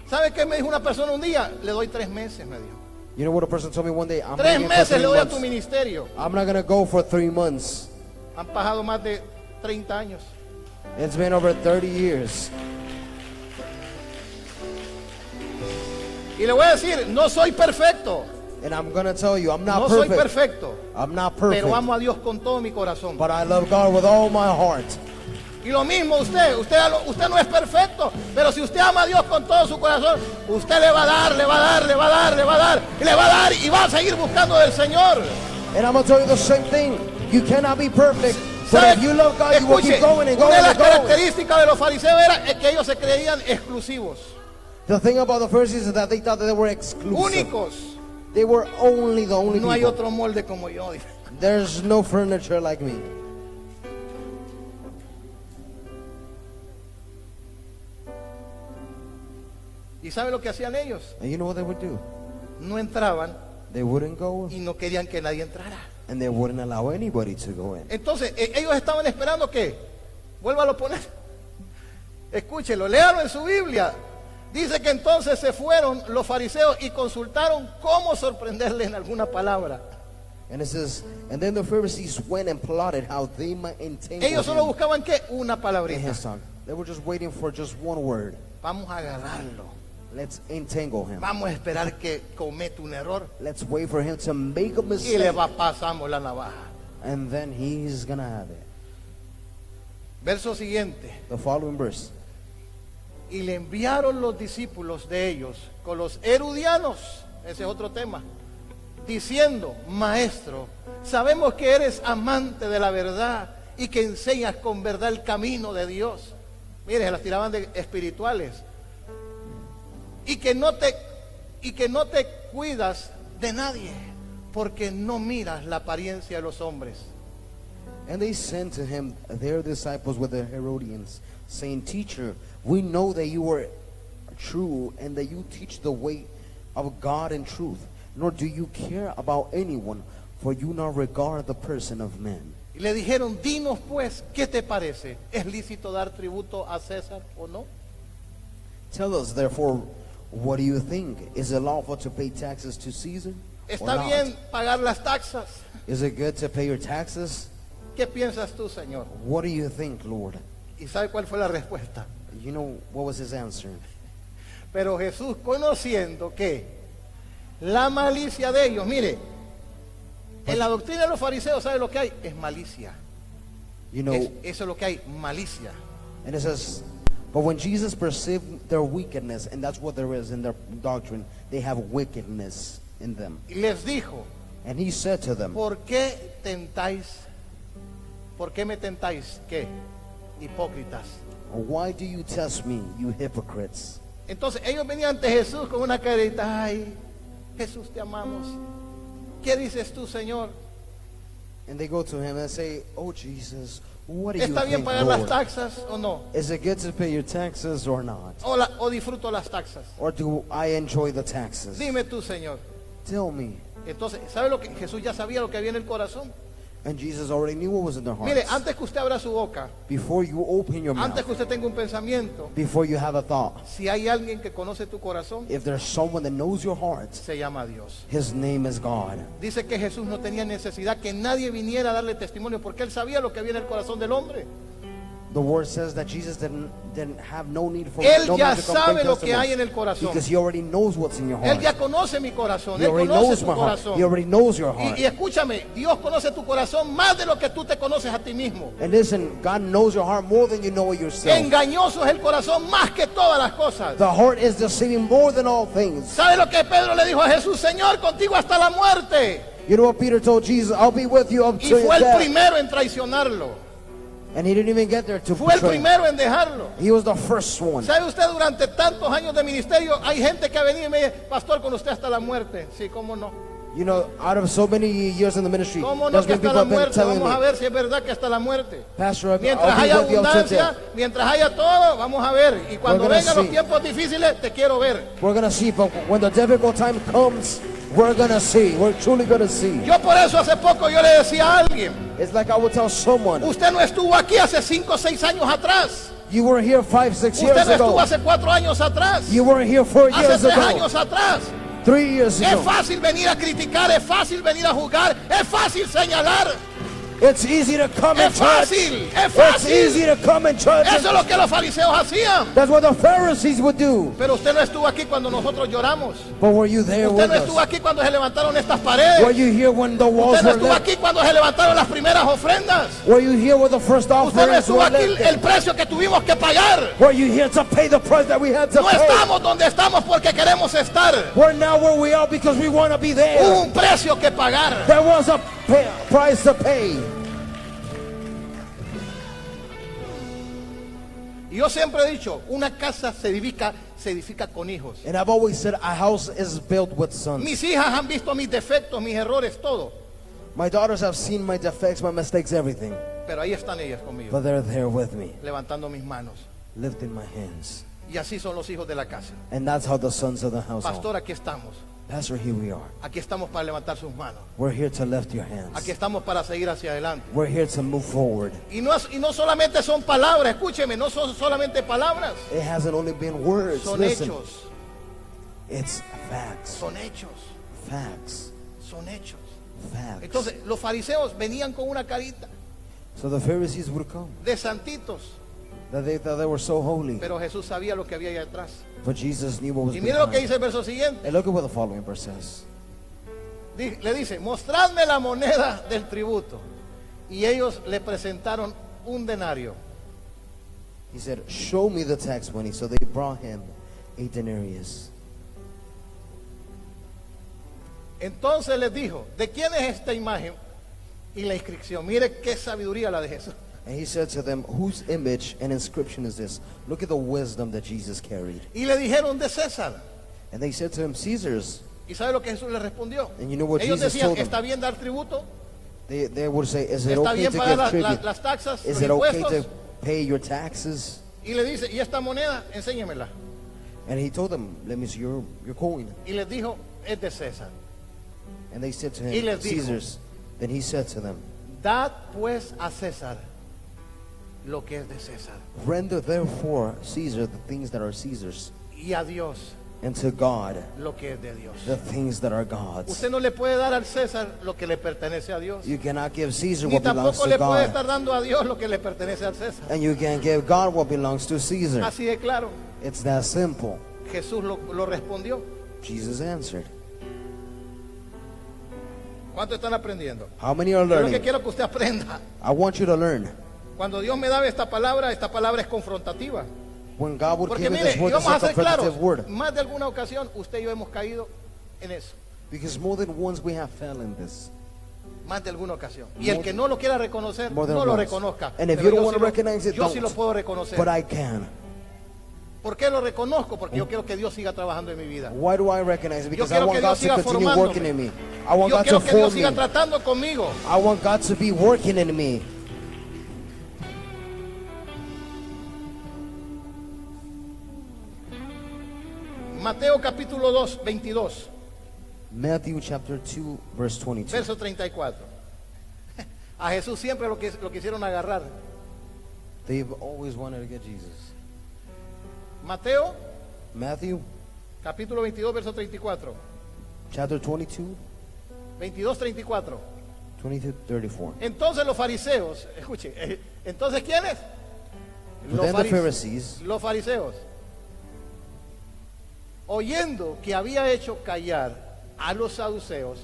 ¿Sabe qué me dijo una persona un día? Le doy 3 meses, me dijo. You know what a person told me one day? I'm 3 not meses le doy a months. tu ministerio. I'm not going to go for 3 months. Han pasado más de 30 años. It's been over 30 years. Y le voy a decir, no soy perfecto. And I'm going to tell you, I'm No not soy perfect. perfecto. I'm not perfect. Pero amo a Dios con todo mi corazón. But I love God with all my heart. Y lo mismo usted no es perfecto, pero si usted ama a Dios con todo su corazón, usted le va a dar, le va a dar, le va a dar, le va a dar, y le va a dar y va a seguir buscando del Señor. And I'm going to tell you the same thing. You cannot be perfect. But ¿Sabe? if you love God, you will Escuche, keep going and una going de las and going. características de los fariseos era que ellos se creían exclusivos, The thing about the Pharisees is that they thought that they were exclusive. únicos. They were only the only No hay people. otro molde como yo. There's no furniture like me. ¿Y sabe lo que hacían ellos? And you know what they would do? No entraban They wouldn't go, y no querían que nadie entrara. and they wouldn't allow anybody to go in. Entonces, ellos estaban esperando que, vuélvalo a poner, escúchelo, léalo en su Biblia. Dice que entonces se fueron los fariseos y consultaron cómo sorprenderle en alguna palabra. And it says, and then the Pharisees went and plotted how they might entangle Ellos solo him buscaban ¿qué? Una in palabrita. his tongue. They were just waiting for just one word. Vamos a agarrarlo. Let's entangle him. Vamos a esperar que cometa un error Let's wait for him to make a y mistake, le pasamos la navaja. and then he's gonna have it. Verso siguiente. The following verse. Y le enviaron los discípulos de ellos con los herodianos, ese es otro tema, diciendo: Maestro, sabemos que eres amante de la verdad y que enseñas con verdad el camino de Dios. Mire, se las tiraban de espirituales. Y que no te cuidas de nadie, porque no miras la apariencia de los hombres. And they sent to him their disciples with the Herodians, saying, Teacher, we know that you are true and that you teach the way of God in truth, nor do you care about anyone, for you not regard the person of men. Y le dijeron: Dinos pues, ¿qué te parece? ¿Es lícito dar tributo a César o no? Tell us, therefore, what do you think? Is it lawful to pay taxes to Caesar? or ¿Está not? bien pagar las taxas? Is it good to pay your taxes? ¿Qué piensas tú, Señor? What do you think, Lord? ¿Y sabe cuál fue la respuesta? You know, what was his answer? Pero Jesús, conociendo que la malicia de ellos, mire, en la doctrina de los fariseos, ¿sabe lo que hay? Es malicia. You know, Eso es lo que hay, malicia. and it says, but when Jesus perceived their wickedness, and that's what there is in their doctrine, they have wickedness in them. Y les dijo: And he said to them, ¿por qué tentáis? ¿Por qué me tentáis? ¿Qué? Hipócritas. why do you test me, you hypocrites? Entonces ellos venían ante Jesús con una carita: ay, Jesús, te amamos. ¿Qué dices tú, Señor? And they go to him and say, oh Jesus, what do you ¿Está bien think, pagar las Lord? taxas o no? Is it good to pay your taxes or not? ¿O disfruto las taxas? Or do I enjoy the taxes? Dime tú, Señor. Tell me. Entonces, ¿sabe lo que Jesús ya sabía lo que había en el corazón? And Jesus already knew what was in their hearts. Mire, antes que usted abra su boca, Before you open your antes mouth, que usted tenga un pensamiento, before you have a thought, si hay alguien que conoce tu corazón, if there's someone that knows your heart, se llama Dios. his name is God. Dice que Jesús no tenía necesidad que nadie viniera a darle testimonio, porque él sabía lo que había en el corazón del hombre. The word says that Jesus didn't have no need for Él no ya man to come sabe bring lo que testimony, hay en el corazón. because he already knows what's in your Él heart. ya conoce mi corazón, He él already conoce knows tu my heart. corazón. He already knows your heart. Y escúchame, Dios conoce tu corazón más de lo que tú te conoces a ti mismo. And listen, God knows your heart more than you know it yourself. Engañoso es el corazón más que todas las cosas. The heart is deceiving more than all things. ¿Sabe lo que Pedro le dijo a Jesús? Señor, contigo hasta la muerte. You know what Peter told Jesus? I'll be with you up Y to fue el death. primero en traicionarlo. And he didn't even get there to Fue el betray him. primero en dejarlo. He was the first one. ¿Sabe usted? Durante tantos años de ministerio hay gente que ha venido y me dice: pastor, con usted hasta la muerte. Sí, cómo no. You know, out of so many years in the ministry, ¿Cómo no there's que been hasta people la have been muerte? telling Vamos a me, ver si es verdad que hasta la muerte. Pastor, Mientras I'll haya be with you up to abundancia, death. mientras haya todo, vamos a ver. Y cuando We're gonna vengan los see. tiempos difíciles, te quiero ver. We're going to see, but when the difficult time comes, we're going to see. We're truly going to see. Yo por eso hace poco yo le decía a alguien: It's like I would tell someone, usted no estuvo aquí hace 5 o 6 años atrás. you were here 5-6 Usted years no estuvo ago. hace 4 años atrás. You weren't here 4 Hace years 3 ago. años atrás. 3 years Es ago. fácil venir a criticar, es fácil venir a juzgar, es fácil señalar. It's easy to come and Es judge. fácil, es It's easy fácil. to come and judge. Eso es lo que los fariseos hacían. That's what the Pharisees would do. Pero usted no estuvo aquí cuando nosotros lloramos. But were you there Usted with no estuvo us? aquí cuando se levantaron estas Were paredes. you here when the walls Usted no were estuvo lit? aquí cuando se levantaron las primeras ofrendas. Were you here with the first Usted no offerings estuvo were aquí lit? el precio que tuvimos que pagar. Were you here to pay the price that we had to No pay? estamos donde estamos porque queremos estar. We're now where we are because we want to be Hubo there. un precio que pagar. There was a price to pay. Y yo siempre he dicho, una casa se edifica con hijos. And I've always said a house is built with sons. Mis hijas han visto mis defectos, mis errores, todo. My daughters have seen my defects, my mistakes, everything. Pero ahí están ellas conmigo, But they're there with me, levantando mis manos. lifting my hands. Y así son los hijos de la casa. And that's how the sons of the household. Pastor, aquí estamos. Pastor, here we are. Aquí estamos para levantar sus manos. We're here to lift your hands. Aquí estamos para seguir hacia adelante. We're here to move forward. Y no solamente son palabras, escúcheme, no son solamente palabras. It hasn't only been words. Son Listen, hechos. it's facts. Son hechos. Facts. Son hechos. Facts. Entonces, los fariseos venían con una carita So the Pharisees would come. de santitos, That they thought they were so holy. pero Jesús sabía lo que había allá atrás. But Jesus knew what was Y mire lo que behind. dice el verso siguiente. And look at what the following verse says. Le dice, mostradme la moneda del tributo. Y ellos le presentaron un denario. He said, show me the tax money. So they brought him a denarius. Entonces les dijo, ¿de quién es esta imagen y la inscripción? Mire qué sabiduría la de Jesús. And he said to them, whose image and inscription is this? Look at the wisdom that Jesus carried. Y le dijeron de César. And they said to him, Caesar's. ¿Y sabe lo que Jesús le respondió? And you know what Ellos Jesus decían, told them? ¿está bien dar tributo? They would say, is it ¿Está okay bien to pagar give tribute? las taxas, Is los it okay impuestos? to pay your taxes? Y le dice, ¿y esta moneda? Enséñemela. And he told them, let me see your coin. Y les dijo, es de César. And they said to Y him, les dijo, Caesar's. Then he said to them, Dad pues a César lo que es de César. render therefore Caesar the things that are Caesar's, Y a Dios and to God lo que es de Dios. the things that are God's. Usted no le puede dar al César lo que le pertenece a Dios. You cannot give Caesar Ni what belongs tampoco to le puede God. estar dando a Dios lo que le pertenece al César. And you can't give God what belongs to Caesar. Así de claro. It's that simple. Jesús lo respondió. Jesus answered. ¿Cuánto están aprendiendo? How many are Yo lo que learning? quiero que usted aprenda. I want you to learn. Cuando Dios me da esta palabra es confrontativa. When God would Porque give me mire, this y word, vamos a this is a ser claros, confrontative word. más de alguna ocasión usted y yo hemos caído en eso. Because more than once we have fell in this. Más de alguna ocasión. Y el que no lo quiera reconocer, More than no lo once. reconozca. And if Pero you don't yo want sí to lo- recognize it, yo sí don't. lo puedo reconocer. But I can. ¿Por qué lo reconozco? Porque yo quiero que Dios siga trabajando en mi vida. Why do I recognize it? Because I quiero want que God Dios to siga continue formándome. working in me. I want Yo God quiero to que Dios form siga me. tratando conmigo. I want God to be working in me. Mateo capítulo 2, 22, Matthew chapter 2, verse 22. verso 34. A Jesús siempre lo quisieron agarrar. They've always wanted to get Jesus. Mateo Matthew capítulo 22, verso 34. chapter 22, 22, 34. 22, 34. Entonces los fariseos, escuche, entonces ¿quiénes? But then the Pharisees, Los fariseos, oyendo que había hecho callar a los saduceos,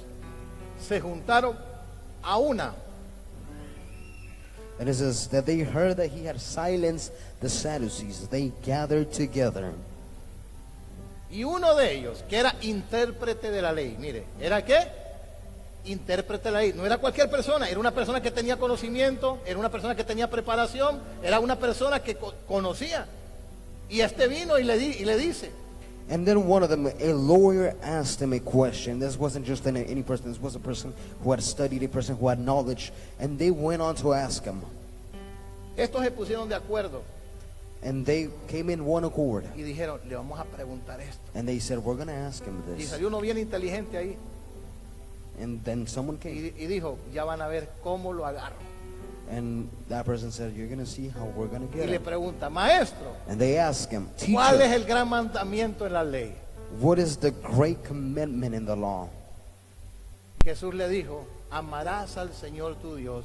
se juntaron a una. and it says that they heard that he had silenced the Sadducees. They gathered together. Y uno de ellos, que era intérprete de la ley, mire, ¿era qué? Intérprete de la ley. No era cualquier persona, era una persona que tenía conocimiento, era una persona que tenía preparación, era una persona que conocía. Y este vino y le dice, And then one of them, a lawyer, asked him a question. This wasn't just any person. This was a person who had studied, a person who had knowledge. And they went on to ask him. estos se pusieron de acuerdo And they came in one accord. y dijeron, le vamos a preguntar esto. And they said, we're going to ask him Y this. salió uno bien inteligente ahí And then someone came. y dijo, ya van a ver cómo lo agarro. And that person said, you're going to see how we're going to Y get le him. pregunta, maestro, And they asked him, ¿cuál es teacher, el gran mandamiento en la ley? what is the great commandment in the law? Jesús le dijo, amarás al Señor tu Dios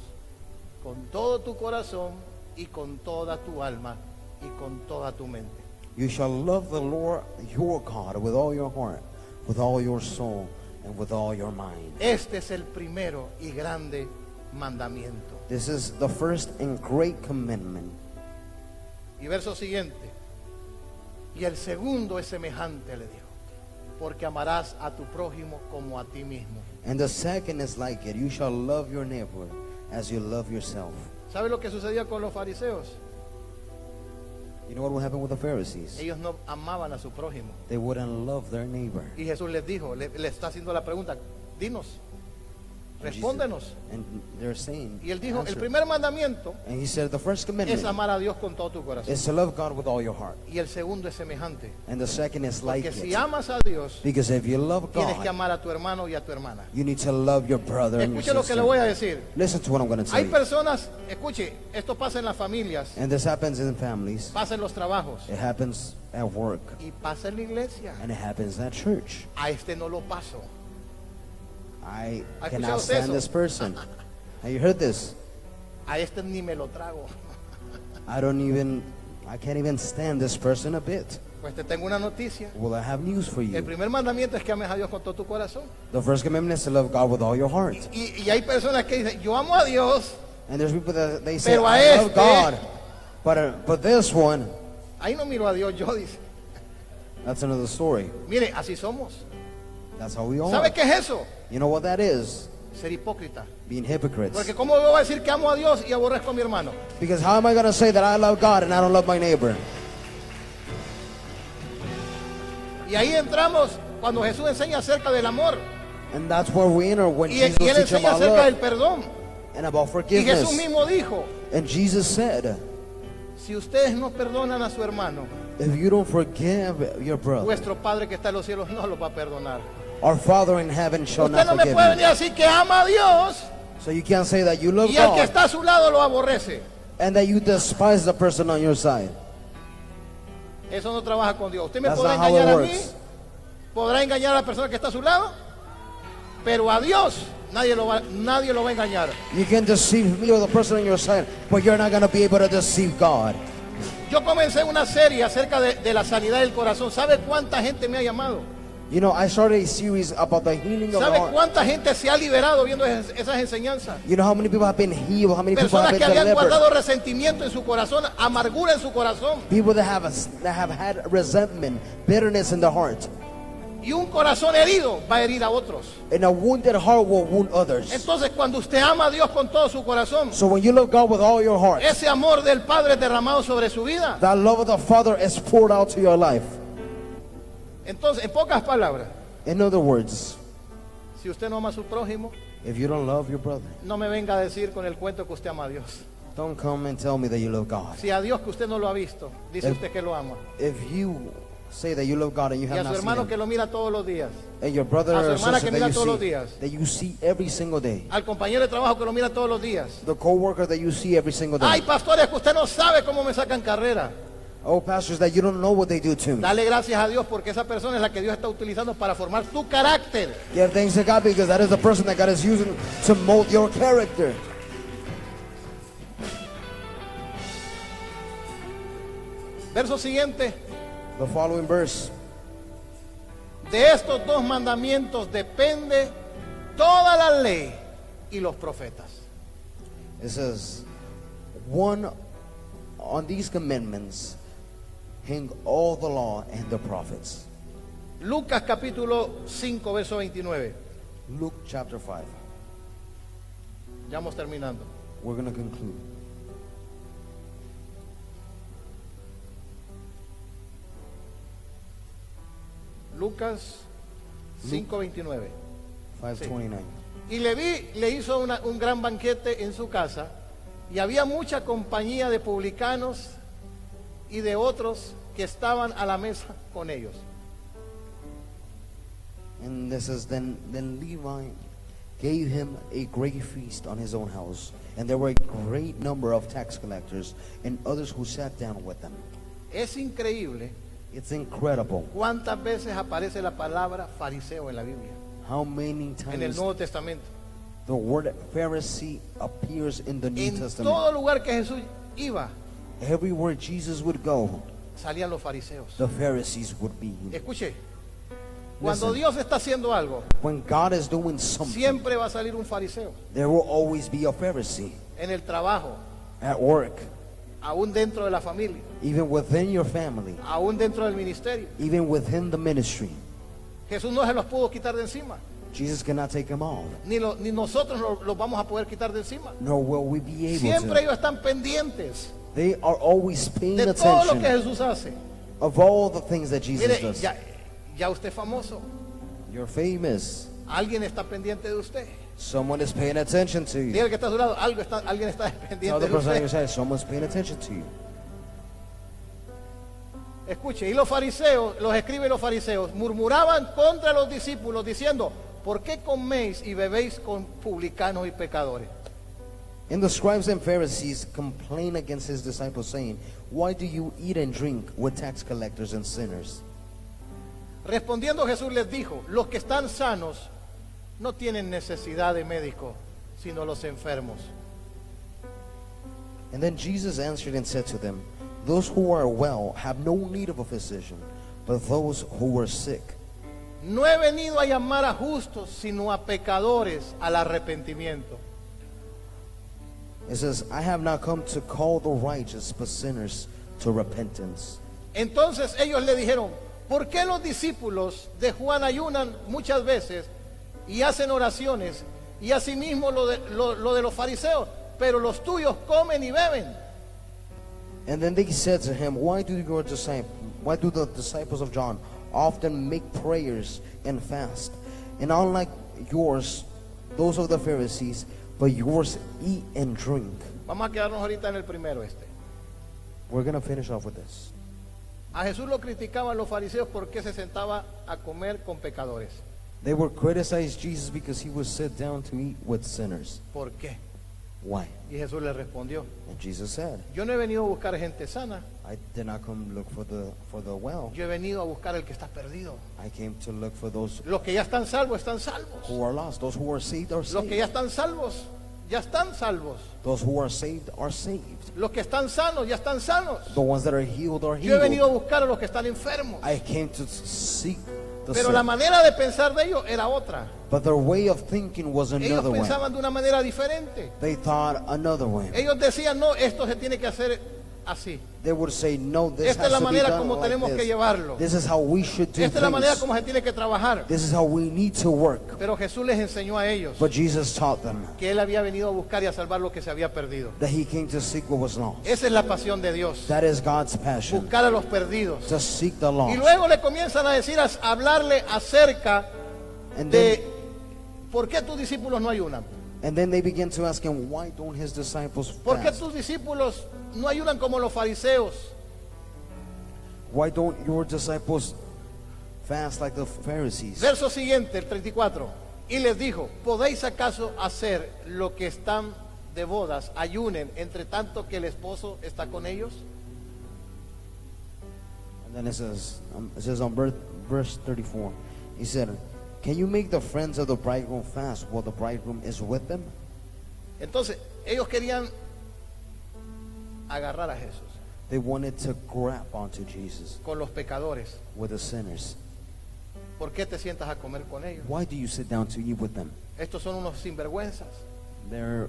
con todo tu corazón y con toda tu alma y con toda tu mente. You shall love the Lord your God with all your heart, with all your soul, and with all your mind. Este es el primero y grande mandamiento. This is the first and great commandment. Y verso siguiente. Y el segundo es semejante, le dijo, porque amarás a tu prójimo como a ti mismo. And the second is like it. You shall love your neighbor as you love yourself. ¿Sabe lo que sucedía con los fariseos? You know what will happen with the Pharisees? Ellos no amaban a su prójimo. They wouldn't love their neighbor. Y Jesús les dijo, le está haciendo la pregunta, dinos, Respóndenos. And they're saying, Y él dijo, el answer. primer mandamiento And he said, the first es commandment amar a Dios con todo tu corazón. is to love God with all your heart. Y el segundo es semejante. And the second is like Porque si it. amas a Dios, Because if you love tienes que God, amar a tu hermano y a tu hermana. you need to love your brother and your Escuche lo que le sister. voy a decir. Listen to what I'm going to tell Hay you. personas, escuche, esto pasa en las familias, And this happens in families. pasa en los trabajos It happens at work. y pasa en la iglesia. And it happens at church. A este no lo paso. I ¿Ha cannot escuchado usted stand eso? this person. Have you heard this? A este ni me lo trago. I can't even stand this person a bit. Pues te tengo una noticia. Well, I have news for El you. primer mandamiento es que ames a Dios con todo tu corazón. The first commandment is to love God with all your heart. Y hay personas que dicen, yo amo a Dios. And there's people that they say, Pero a I love este- God. But this one, Ahí no miro a Dios, yo dice. that's another story. Mire, así somos. That's how we all ¿Sabe are. qué es eso? You know what that is? Ser hipócrita. Being hypocrites. Porque ¿cómo voy a decir que amo a Dios y aborrezco a mi hermano? Because how am I going to say that I love God and I don't love my neighbor? Y ahí entramos cuando Jesús enseña acerca del amor. And that's where we enter when Y Jesus él teaches enseña about acerca del love perdón. and about Y Jesús forgiveness. mismo dijo, And Jesus said, si ustedes no perdonan a su hermano, if you don't forgive your brother, vuestro Padre que está en los cielos no los va a perdonar. our Father in heaven shall Usted not no me forgive puede you. venir a decir que ama a Dios So you can't say that you love y al que God está a su lado lo aborrece. and that you despise the person on your side. Eso no trabaja con Dios. Usted me That's podrá not how engañar it a mí, works. podrá engañar a la persona que está a su lado, pero a Dios nadie lo va a engañar. You can deceive me or the person on your side, but you're not going to be able to deceive God. Yo comencé una serie acerca de la sanidad del corazón. ¿Sabe cuánta gente me ha llamado? You know, I started a series about the healing of the ¿Sabe heart. cuánta gente se ha liberado viendo esas enseñanzas? You know how many people have been healed, how many people Personas have que been habían guardado delivered. resentimiento en su corazón, amargura en su corazón. People that have had resentment, bitterness in the heart. Y un corazón herido va a herir a otros. And a wounded heart will wound others. Entonces, cuando usted ama a Dios con todo su corazón, So when you love God with all your heart, ese amor del Padre es derramado sobre su vida. that love of the Father is poured out to your life. Entonces, en pocas palabras, In other words, si usted no ama a su prójimo, if you don't love your brother, no me venga a decir con el cuento que usted ama a Dios. don't come and tell me that you love God. Si a Dios que usted no lo ha visto, dice usted que lo ama. If you say that you love God and you Y a have su not hermano seen que him, lo mira todos los días. and your brother a su or hermana sister que mira that todos los you días. see, that you see every single day, Al compañero de trabajo que lo mira todos los días. the co-worker that you see every single day. Ay, pastores, que usted no sabe cómo me sacan carrera. Oh, pastors, that you don't know what they do to me. Dale gracias a Dios porque esa persona es la que Dios está utilizando para formar tu carácter. Give thanks to God because that is the person that God is using to mold your character. Verso siguiente. The following verse. De estos dos mandamientos depende toda la ley y los profetas. It says, one on these commandments hang all the law and the prophets. Lucas capítulo 5, verso 29. Luke chapter 5. Ya vamos terminando. We're going to conclude. Lucas 5, 29. 5:29. Y Leví le hizo un gran banquete en su casa y había mucha compañía de publicanos y de otros que estaban a la mesa con ellos. And this is then Levi gave him a great feast on his own house, and there were a great number of tax collectors and others who sat down with them. Es increíble It's incredible cuántas veces aparece la palabra fariseo en la Biblia, how many en el times Nuevo Testamento. the word Pharisee appears in the New En Testament. todo lugar que Jesús iba, Everywhere Jesus would go, salían los fariseos. the Pharisees would be. Escuche, cuando Listen. Dios está haciendo algo, When God is doing something, siempre va a salir un fariseo. there will always be a Pharisee En el trabajo, at work, aún dentro de la familia, even within your family, aún dentro del ministerio. even within the ministry. Jesús no se los pudo quitar de encima, Jesus cannot take them off, ni nosotros los vamos a poder quitar de encima. nor will we be able Siempre to. ellos están pendientes They are always paying de todo lo que attention Jesús hace. of all the things that Jesus Mire, does. ya usted es famoso, You're famous. alguien está pendiente de usted. Someone is paying attention to you. Diga que está a su lado, alguien está Tell pendiente the de person on your usted. side, someone's paying attention to you. Escuche, y los fariseos, los escribas y los fariseos murmuraban contra los discípulos diciendo, ¿por qué coméis y bebéis con publicanos y pecadores? And the scribes and Pharisees complained against his disciples, saying, why do you eat and drink with tax collectors and sinners? Respondiendo Jesús les dijo, los que están sanos no tienen necesidad de médico, sino los enfermos. And then Jesus answered and said to them, those who are well have no need of a physician, but those who were sick. No he venido a llamar a justos, sino a pecadores al arrepentimiento. It says, I have not come to call the righteous, but sinners to repentance. Entonces ellos le dijeron, ¿por qué los discípulos de Juan ayunan muchas veces y hacen oraciones y asimismo lo de los fariseos, pero los tuyos comen y beben? And then they said to him, why do the disciples of John often make prayers and fast, and unlike yours, those of the Pharisees, but yours eat and drink? Vamos a quedarnos ahorita en el primero We're going to finish off with this. A Jesús lo criticaban los fariseos porque se sentaba a comer con pecadores. They were criticizing Jesus because he would sit down to eat with sinners. ¿Por qué? Why? Y Jesús le respondió, And Jesus said, yo no he venido a buscar gente sana, I did not come look for the well. yo he venido a buscar el que está perdido. I came to look for those Los que ya están salvos, están salvos. who are lost. Those who are saved are Los que saved. ya están salvos, ya están salvos. Those who are saved are saved. Los que están sanos, ya están sanos. The ones that are healed are Yo he venido a healed. buscar a los que están enfermos. I came to seek the Pero la sick. manera de pensar de ellos era otra. But their way of thinking was Ellos another way. pensaban de una manera diferente. They thought another way. Ellos decían, no, esto se tiene que hacer así. They would say, no, this Esta es has la to be manera done como like tenemos que this. llevarlo. This is how we should do Esta es la manera things. como se tiene que trabajar. This is how we need to work. Pero Jesús les enseñó a ellos But Jesus taught them que Él había venido a buscar y a salvar lo que se había perdido. that he came to seek what was lost. Esa es la pasión de Dios. That is God's passion, Buscar a los perdidos. to seek the Y lost. luego le comienzan a decir, a hablarle acerca And de then, por qué tus discípulos no ayunan. and then they begin to ask him, why don't his disciples ¿Por qué fast? tus discípulos no ayunan como los fariseos? Why don't your disciples fast like the Pharisees? Verso siguiente, el 34. Y les dijo, ¿podéis acaso hacer lo que están de bodas, ayunen, entre tanto que el esposo está con ellos? And then it says on verse 34, he said, can you make the friends of the bridegroom fast while the bridegroom is with them? Entonces, ellos querían agarrar a Jesús They wanted to grab onto Jesus con los pecadores. with the sinners. ¿Por qué te sientas a comer con ellos? Why do you sit down to eat with them? Estos son unos sinvergüenzas. They're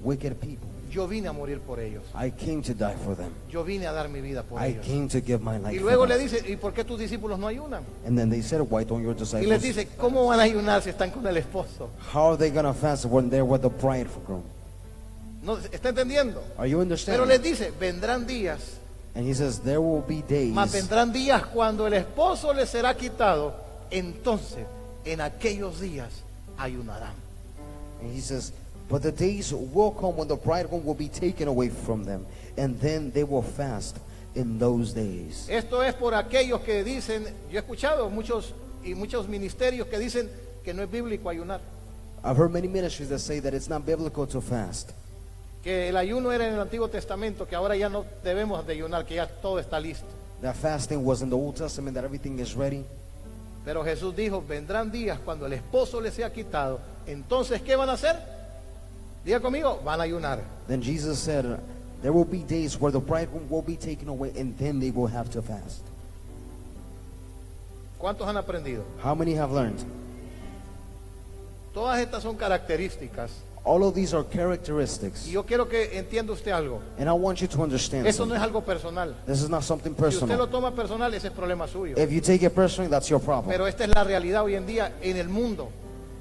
wicked people. Yo vine a morir por ellos. I came to die for them. Yo vine a dar mi vida por I ellos. came to give my life Y for luego le them. dice, ¿y por qué tus discípulos no ayunan? And then they said, why don't your Y disciples? les dice, ¿cómo van a ayunar si están con el esposo? How are they going to fast when they're with the bridegroom? ¿No está entendiendo? Are you Pero understanding? les dice, vendrán días, And he says, there will be days. mas vendrán días cuando el esposo les será quitado, entonces en aquellos días ayunarán. And he says, but the days will come when the bridegroom will be taken away from them, and then they will fast in those days. Esto es por aquellos que dicen, yo he escuchado muchos ministerios que dicen que no es bíblico ayunar, I've heard many ministries that say that it's not biblical to fast, que el ayuno era en el Antiguo Testamento, que ahora ya no debemos de ayunar, que ya todo está listo. that fasting was in the Old Testament, that everything is ready. Pero Jesús dijo, vendrán días cuando el esposo les sea quitado, entonces ¿qué van a hacer? Diga conmigo, van a ayunar. Then Jesus said, there will be days where the bridegroom will be taken away, and then they will have to fast. ¿Cuántos han aprendido? How many have learned? Todas estas son características. All of these are characteristics. Y yo quiero que entienda usted algo. And I want you to understand Esto no something. es algo personal. This is not something Si usted lo personal. toma personal, ese es problema suyo. If you take it personally, that's your problem. Pero esta es la realidad hoy en día en el mundo.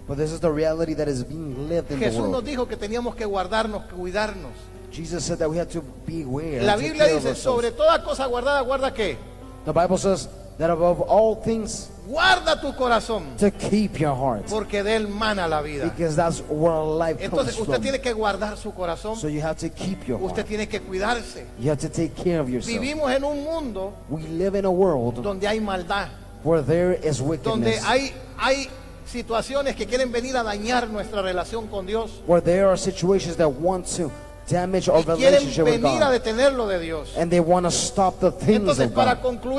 But this is the reality that is being lived in the Jesús nos world. dijo que teníamos que guardarnos, cuidarnos. Jesus said that we had to be aware. La and take Biblia care of dice, ourselves. sobre toda cosa guardada, ¿guarda qué? The Bible says, that above all things, guarda tu corazón, to keep your heart, porque de él mana la vida. because that's where life comes Entonces usted from. tiene que guardar su corazón, So you have to keep your usted heart. tiene que cuidarse. You have to take care of yourself. Vivimos en un mundo We live in a world donde hay maldad, where there is donde wickedness, hay situaciones que quieren venir a dañar nuestra relación con Dios where there are situations that want to damage our y quieren relationship with venir a God, detenerlo de Dios. and they want to stop the things Entonces, of para God. concluir,